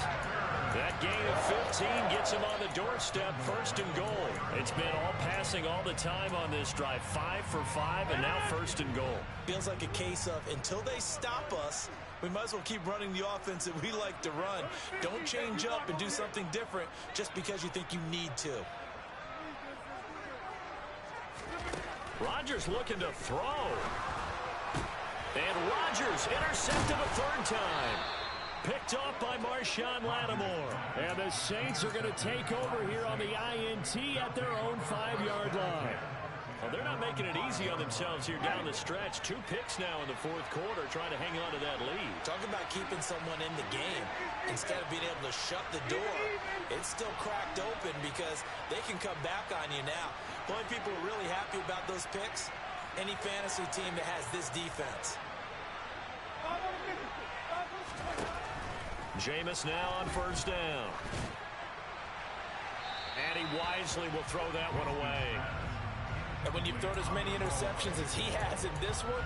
That gain of 15 gets him on the doorstep, 1st and goal. It's been all passing all the time on this drive. 5 for 5, and now 1st and goal. Feels like a case of until they stop us, we might as well keep running the offense that we like to run. Don't change up and do something different just because you think you need to. Rodgers looking to throw. And Rodgers intercepted a 3rd time. Picked off by Marshawn Lattimore. And the Saints are going to take over here on the INT at their own 5-yard line. Well, they're not making it easy on themselves here down the stretch. 2 picks now in the fourth quarter trying to hang on to that lead. Talk about keeping someone in the game. Instead of being able to shut the door, it's still cracked open because they can come back on you now. The only people who are really happy about those picks, any fantasy team that has this defense. Jameis now on first down. And he wisely will throw that one away. And when you've thrown as many interceptions as he has in this one,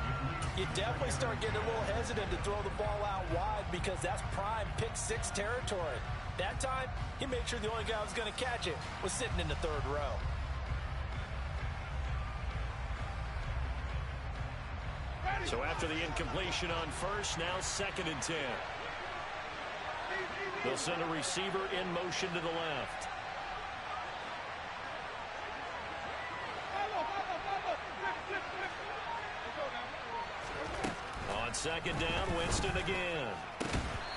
you definitely start getting a little hesitant to throw the ball out wide because that's prime pick-6 territory. That time, he made sure the only guy who was going to catch it was sitting in the third row. So after the incompletion on first, now 2nd and 10. They'll send a receiver in motion to the left. On 2nd down, Winston again.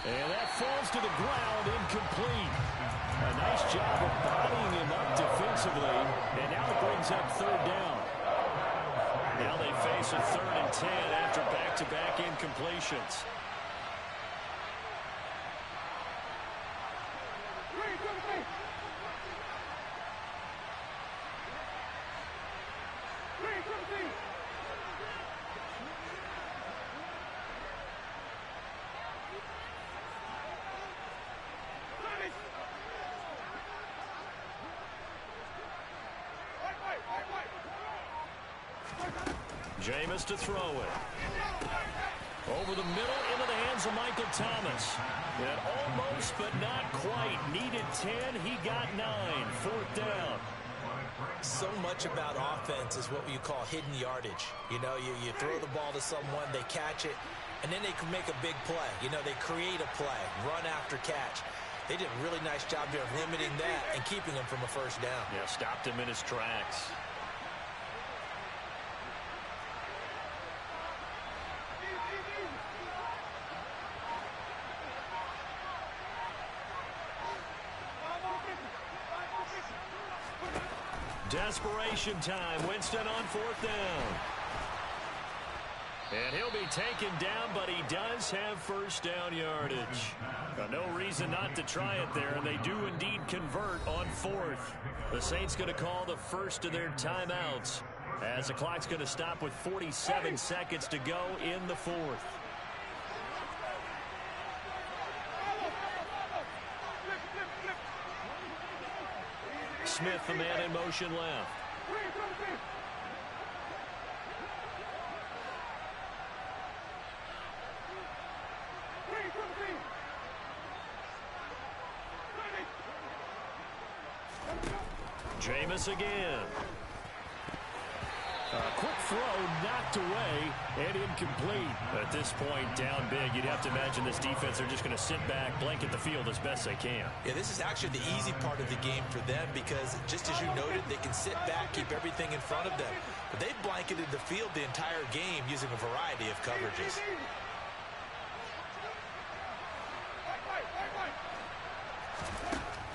And that falls to the ground, incomplete. A nice job of bodying him up defensively. And now it brings up 3rd down. Now they face a 3rd and 10 after back-to-back incompletions. Jameis to throw it. Over the middle into the hands of Michael Thomas. And almost but not quite. Needed 10. He got 9. 4th down. So much about offense is what you call hidden yardage. You know, you throw the ball to someone, they catch it, and then they can make a big play. You know, they create a play, run after catch. They did a really nice job there of limiting that and keeping him from a 1st down. Yeah, stopped him in his tracks. Desperation time. Winston on 4th down. And he'll be taken down, but he does have 1st down yardage. No reason not to try it there, and they do indeed convert on 4th. The Saints going to call the first of their timeouts as the clock's going to stop with 47 seconds to go in the 4th. Smith, the man in motion left. Jameis again. A quick throw knocked away and incomplete. At this point, down big, you'd have to imagine this defense are just going to sit back, blanket the field as best they can. Yeah, this is actually the easy part of the game for them because, just as you noted, they can sit back, keep everything in front of them. But they've blanketed the field the entire game using a variety of coverages.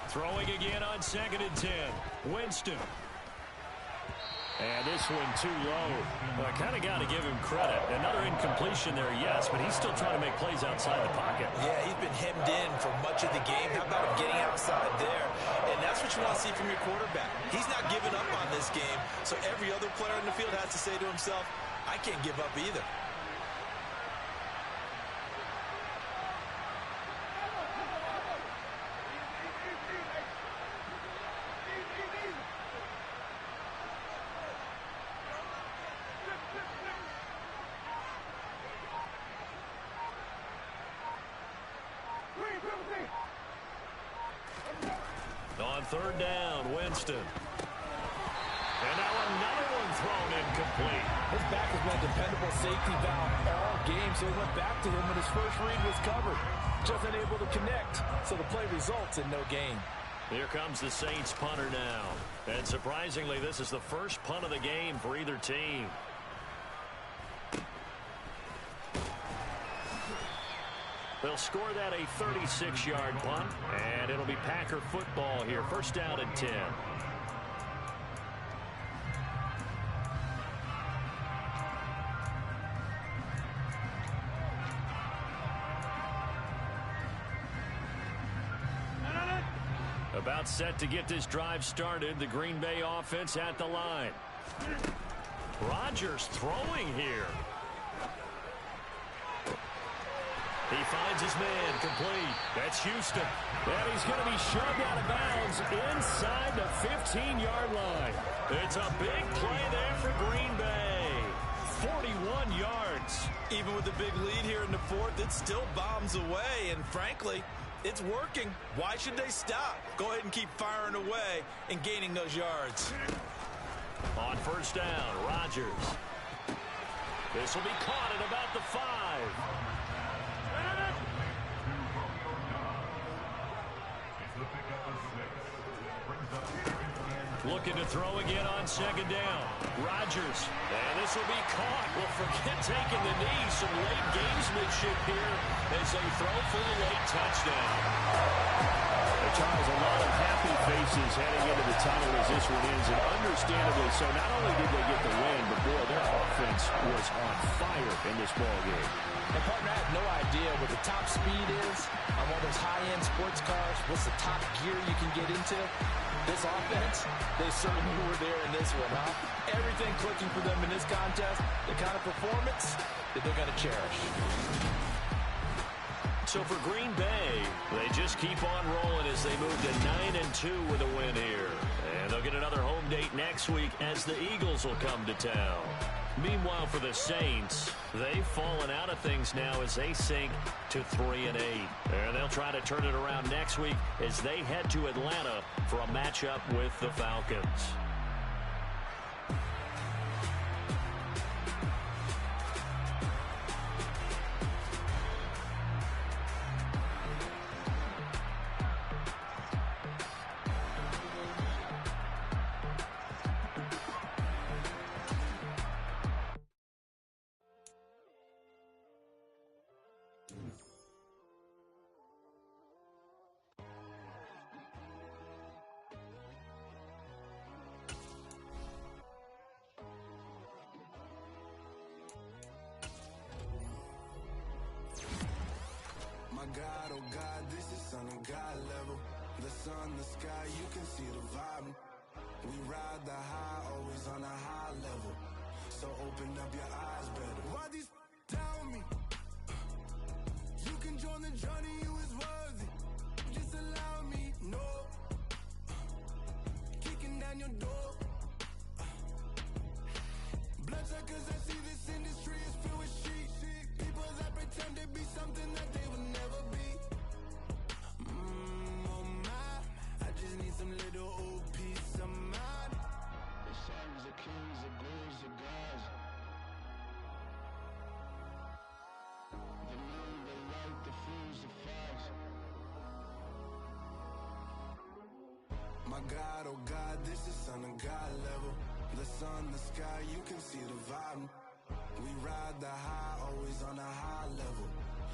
Throwing again on 2nd and 10. Winston. And this one too low. Well, I kind of got to give him credit. Another incompletion there, yes, but he's still trying to make plays outside the pocket. Yeah, he's been hemmed in for much of the game. How about him getting outside there? And that's what you want to see from your quarterback. He's not giving up on this game, so every other player in the field has to say to himself, I can't give up either. On 3rd down, Winston. And now another one thrown incomplete. His back has been a dependable safety valve all game, so he went back to him when his first read was covered. Just unable to connect, so the play results in no gain. Here comes the Saints punter now. And surprisingly, this is the first punt of the game for either team. They'll score that a 36-yard punt, and it'll be Packer football here. First down and 10. About set to get this drive started. The Green Bay offense at the line. Rodgers throwing here. He finds his man complete. That's Houston. And he's going to be shoved out of bounds inside the 15-yard line. It's a big play there for Green Bay. 41 yards. Even with the big lead here in the fourth, it still bombs away. And frankly, it's working. Why should they stop? Go ahead and keep firing away and gaining those yards. On first down, Rodgers. This will be caught at about the 5. Looking to throw again on second down. Rodgers. And this will be caught. Well, forget taking the knee. Some late gamesmanship here as they throw for a late touchdown. Charles, a lot of happy faces heading into the tunnel as this one ends, and understandably so. Not only did they get the win, but boy, their offense was on fire in this ball game. And partner, I have no idea what the top speed is on one of those high-end sports cars. What's the top gear you can get into? This offense, they certainly were there in this one, huh? Everything clicking for them in this contest, the kind of performance that they're going to cherish. So for Green Bay, they just keep on rolling as they move to 9-2 with a win here. And they'll get another home date next week as the Eagles will come to town. Meanwhile, for the Saints, they've fallen out of things now as they sink to 3-8. And they'll try to turn it around next week as they head to Atlanta for a matchup with the Falcons. God, oh God, this is Son of God level. The sun, the sky, you can see the vibe. We ride the high, always on a high level. So open up your eyes better. Why these tell me? You can join the journey, you is worthy. Just allow me, no. Kicking down your door. Bloodshot, cause I see this industry is filled with shit. People that pretend to be something that they will never be. Oh my, I just need some little old peace of mind. The sons of kings, the blues, the gods. The moon, the light, the fools, the facts. My God, oh God, this is Son of God level. The sun, the sky, you can see the vibe. We ride the high, always on a high level.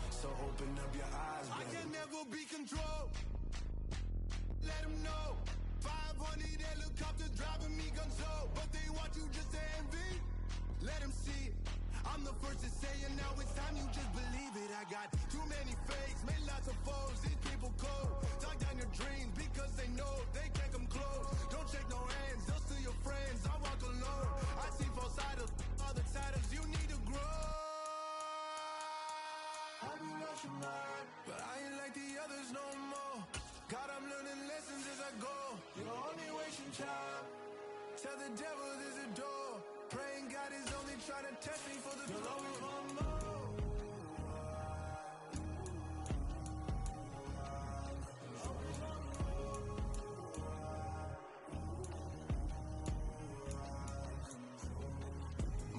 So open up your eyes, baby. I can never be controlled. Let them know. 500 helicopters driving me gonzo. But they want you just to envy. Let them see it. I'm the first to say it, now it's time you just believe it. I got too many fakes, made lots of foes. These people cold. Talk down your dreams because they know they can't come close. Don't shake no hands, they'll steal your friends. I walk alone. I see false idols, other titles. You need to grow. Have you lost your mind? But I ain't like the others no more. God, I'm learning lessons as I go. You're only wasting time. Tell the devil there's a door. Praying God is only trying to test me for the glory of more.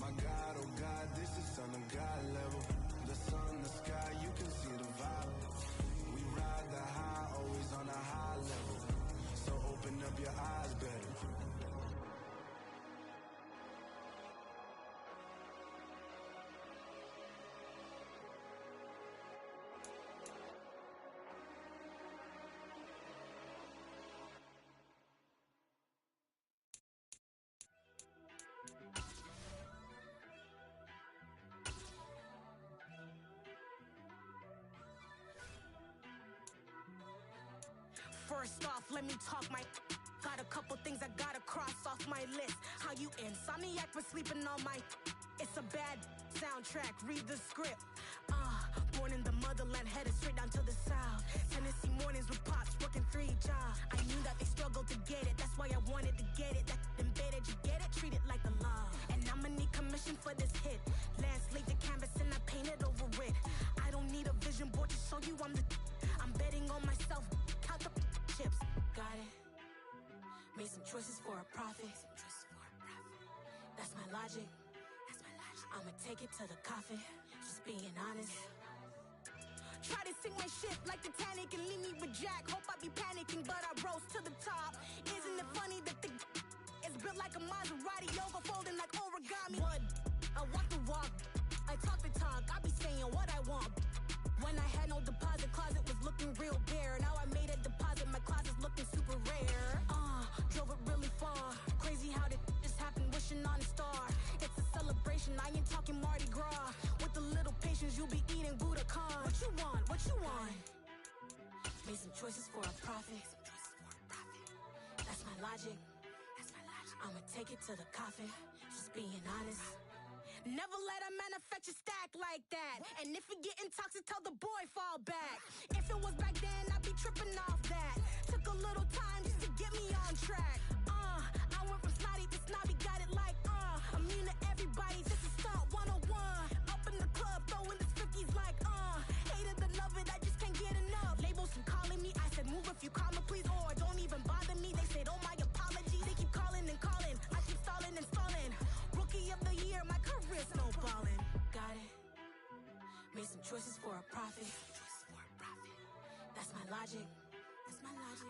My God, oh God, this is Son of God level. The sun, the sky, you can see the vibe. We ride the high, always on a high level. So open up your eyes better. First off, let me talk my... Got a couple things I gotta cross off my list. How you insomniac for sleeping on my... It's a bad soundtrack, read the script. Born in the motherland, headed straight down to the south. Tennessee mornings with pops, working 3 jobs. I knew that they struggled to get it, that's why I wanted to get it. That embedded, you get it, treat it like a law. And I'ma need commission for this hit. Last laid the canvas and I painted over it. I don't need a vision board to show you I'm betting on myself, count the chips. Got it. Made some choices for a profit. That's my logic. I'ma take it to the coffin, just being honest. Try to sink my ship like Titanic and leave me with Jack. Hope I be panicking, but I rose to the top. Isn't it funny that the is built like a Maserati, yoga folding like origami? What? I walk the walk, I talk the talk, I be saying what I want. When I had no deposit, closet was looking real bare. Now I made a deposit, my closet's looking super rare. Drove it really far. Crazy how did this happen, wishing on a star. It's a celebration, I ain't talking Mardi Gras. With a little patience, you'll be eating Budokan. What you want? What you want? Made some choices for a profit. That's my logic. I'ma take it to the coffin, just being honest. Never let a manufacture stack like that. And if it getting toxic, tell the boy fall back. If it was back then, I'd be tripping off that. Took a little time just to get me on track. I went from snotty to snobby, got it like, immune to everybody, this is stunt 101. Up in the club, throwing this 50s like, hate it or love it, I just can't get enough. Labels from calling me, I said move if you call me please, or don't even bother me. They said, oh my apologies, they keep calling and calling. I keep stalling and stalling. Rookie of the year, my career snowballing. Got it. Made some choices for a profit. That's my logic.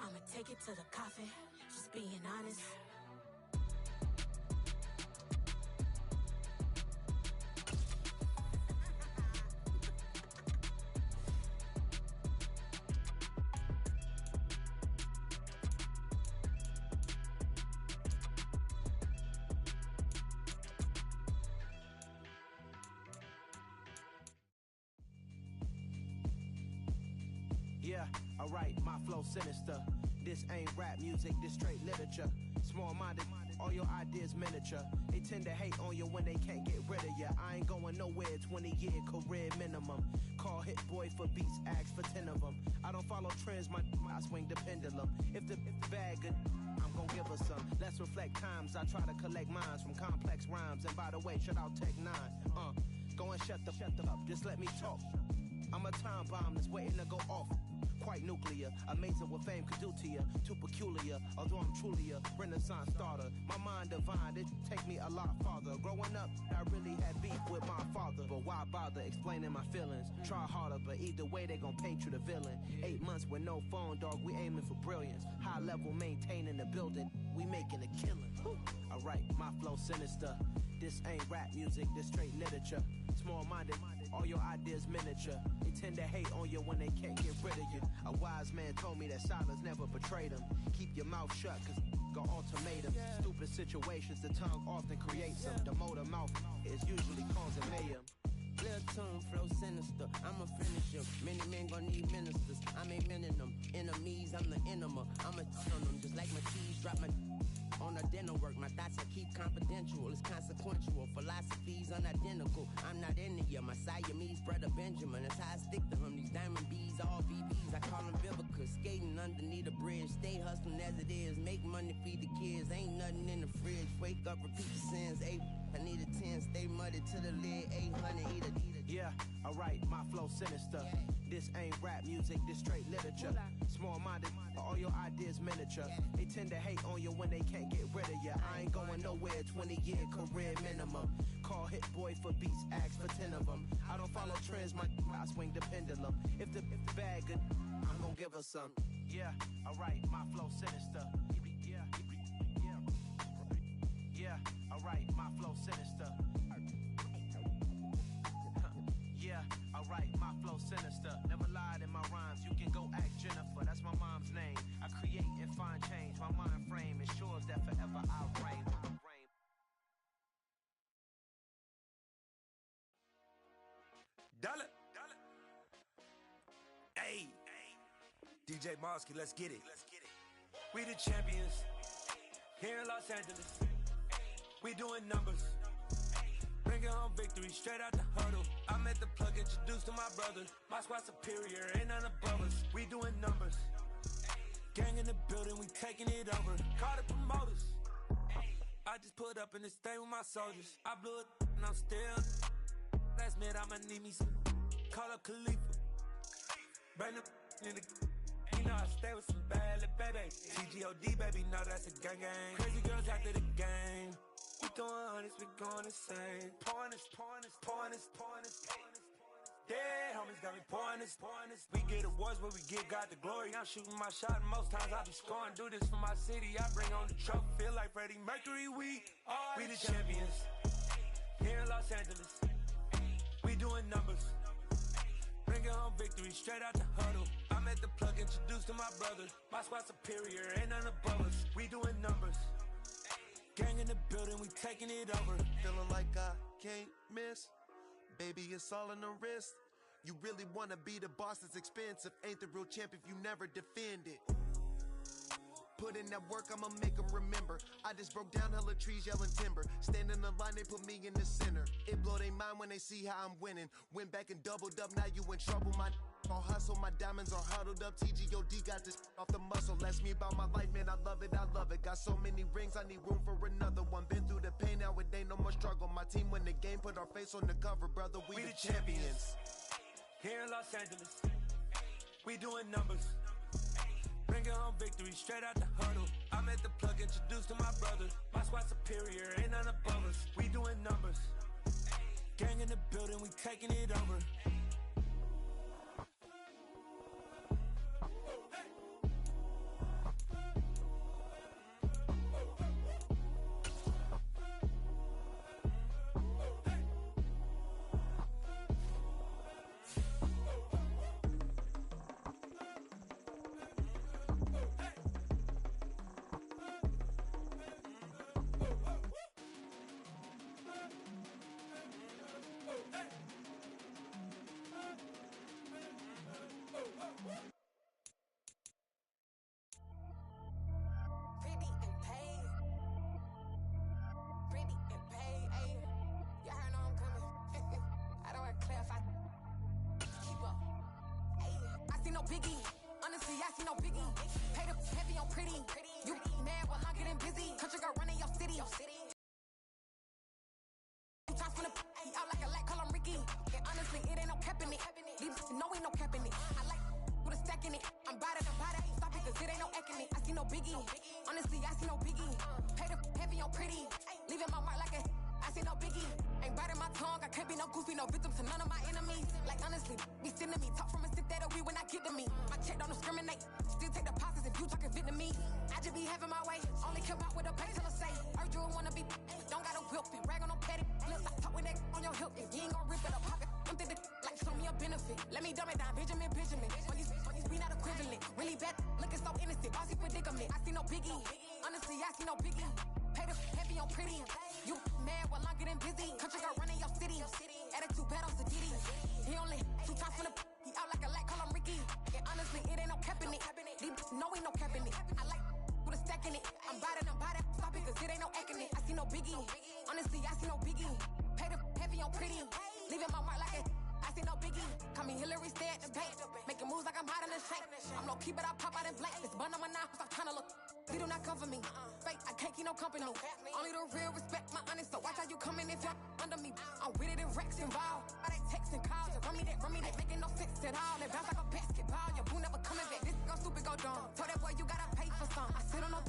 I'ma take it to the coffin, just being honest. Yeah, alright, my flow sinister. This ain't rap music, this straight literature. Small-minded, all your ideas miniature. They tend to hate on you when they can't get rid of you. I ain't going nowhere, 20-year career minimum. Call Hit Boy for beats, ask for 10 of them. I don't follow trends, I swing the pendulum. If the bag good, I'm gon' give her some. Let's reflect times, I try to collect minds from complex rhymes. And by the way, shout out Tech 9. Go and shut the up, just let me talk. I'm a time bomb that's waiting to go off. Quite nuclear, amazing what fame could do to you. Too peculiar, although I'm truly a renaissance starter. My mind divine, it take me a lot farther. Growing up, I really had beef with my father. But why bother explaining my feelings? Try harder, but either way they gon' paint you the villain. 8 months with no phone, dog, we aiming for brilliance. High level maintaining the building, we making a killing. Alright, my flow sinister. This ain't rap music, this straight literature. Small-minded, all your ideas miniature. They tend to hate on you when they can't get rid of you. A wise man told me that silence never betrayed him. Keep your mouth shut, cause got ultimatum. Stupid situations, the tongue often creates them. The motor mouth is usually causing mayhem. Little tune, flow sinister, I'ma finish him. Many men gon' need ministers, I'm aiming them. Enemies, I'm the enema, I'ma turn them. Just like my cheese, drop my on a dinner work. My thoughts I keep confidential, it's consequential. Philosophies unidentical, I'm not into you. My Siamese brother Benjamin, that's how I stick to him. These diamond bees, all BBs, I call them Vivica. Skating underneath a bridge, stay hustling as it is. Make money, feed the kids, ain't nothing in the fridge. Wake up, repeat the sins, I need a 10, stay muddy to the lid, 800, eat a. Yeah, alright, my flow sinister. This ain't rap music, this straight literature. Small-minded, all your ideas miniature. They tend to hate on you when they can't get rid of you. I ain't going nowhere, 20-year career minimum. Call Hit Boy for beats, ask for 10 of them. I don't follow trends, I swing the pendulum. If the bag good, I'm gon' give her some. Yeah, alright, my flow sinister. Yeah, alright, my flow sinister. Yeah, alright, my flow sinister. Never lied in my rhymes, you can go ask Jennifer. That's my mom's name. I create and find change. My mind frame ensures that forever I reign. Dale. Hey. DJ Mosky, let's get it. We the champions. Here in Los Angeles. We doing numbers. Bringing home victory straight out the huddle. I'm at the plug, introduced to my brother. My squad superior, ain't none above us. We doing numbers. Gang in the building, we taking it over. Call the promoters. I just put up in this thing with my soldiers. I blew it and I'm still. Last minute I'ma need me some. Call up Khalifa. Bring them in the. You know I stay with some bad little baby. TGOD baby, know that's a gang gang. Crazy girls after the game. We throwing hundreds, we going insane. Pouring this. Dead homies got me pouring this. We get awards, but we give God the glory. I'm shooting my shot, and most times I be scoring. Do this for my city, I bring on the trophy. Feel like Freddie Mercury, we the champions. Here in Los Angeles, we doing numbers. Bringing home victory straight out the huddle. I'm at the plug, introduced to my brother. My squad superior, ain't none above us. We doing numbers. Gang in the building, we taking it over. Feeling like I can't miss. Baby, it's all in the wrist. You really wanna be the boss, it's expensive. Ain't the real champ if you never defend it. Put in that work, I'ma make them remember. I just broke down hella trees, yelling timber. Stand in the line, they put me in the center. It blow their mind when they see how I'm winning. Went back and doubled up, now you in trouble. My all hustle, my diamonds are huddled up. TGOD got this off the muscle. Ask me about my life, man, I love it. Got so many rings, I need room for another one. Been through the pain, now it ain't no more struggle. My team win the game, put our face on the cover, brother. We the champions. Here in Los Angeles, we doing numbers. Bringing home victory straight out the huddle. I'm at the plug, introduced to my brother. My squad superior, ain't none above us. We doing numbers. Gang in the building, we taking it over. Biggie, honestly, I see no biggie. Paid up heavy on pretty. You mad while I'm getting busy. Country girl running your city. Toss from the out like a light, call him Ricky. And honestly, it ain't no cap in it. These know ain't no cap in it. I like with a stack in it. I'm bad at stop it, cause it ain't no eck in it. I see no biggie. Honestly, I see no biggie. Paid up heavy on pretty. Leaving my mark like a. I see no biggie. Ain't biting my tongue. I can't be no goofy, no victim to none of my enemies. Like honestly, be sending me talk from a stick that we when I get to me. My check don't discriminate. Still take deposits if you talking Vietnamese. I just be having my way. Only care about what the pay till I say. Urge you wanna be. Don't got a whip and rag on no petty. Let's stop talking that on your hip. If you ain't gon' rip it up, pop it. I'm thinking like show me a benefit. Let me dumb it down, Benjamin. Money's we not equivalent. Really bad, looking so innocent. Bossy predicament. I see no biggie. Honestly, I see no biggie. Paid up heavy on pretty. You mad while I'm getting busy. Country girl running your city. Attitude bad on Sadidi. He only 2 times from the he out like a light, call him Ricky. And honestly, it ain't no cap in it. These know ain't no cap in it. I like with a stack in it. I'm bad at stop it, cause it ain't no eck in it. I see no biggie. Honestly, I see no biggie. Paid up heavy on pretty. Leaving my mark like a. I see no biggie. Call me Hillary, stay at the bank. Making moves like I'm hiding in shank. I'm low key, but I pop out in blank. This bun on my knife, stop trying to look. They do not come for me. Fake, I can't keep no company. Only the real respect my honest. So watch how you coming if you're under me. I'm with it in Rex involved. I they text and call. Just run me that, making no sense at all. They bounce like a basketball. Your boo never coming back. This go stupid, go dumb. Told that boy you gotta pay for some. I sit on no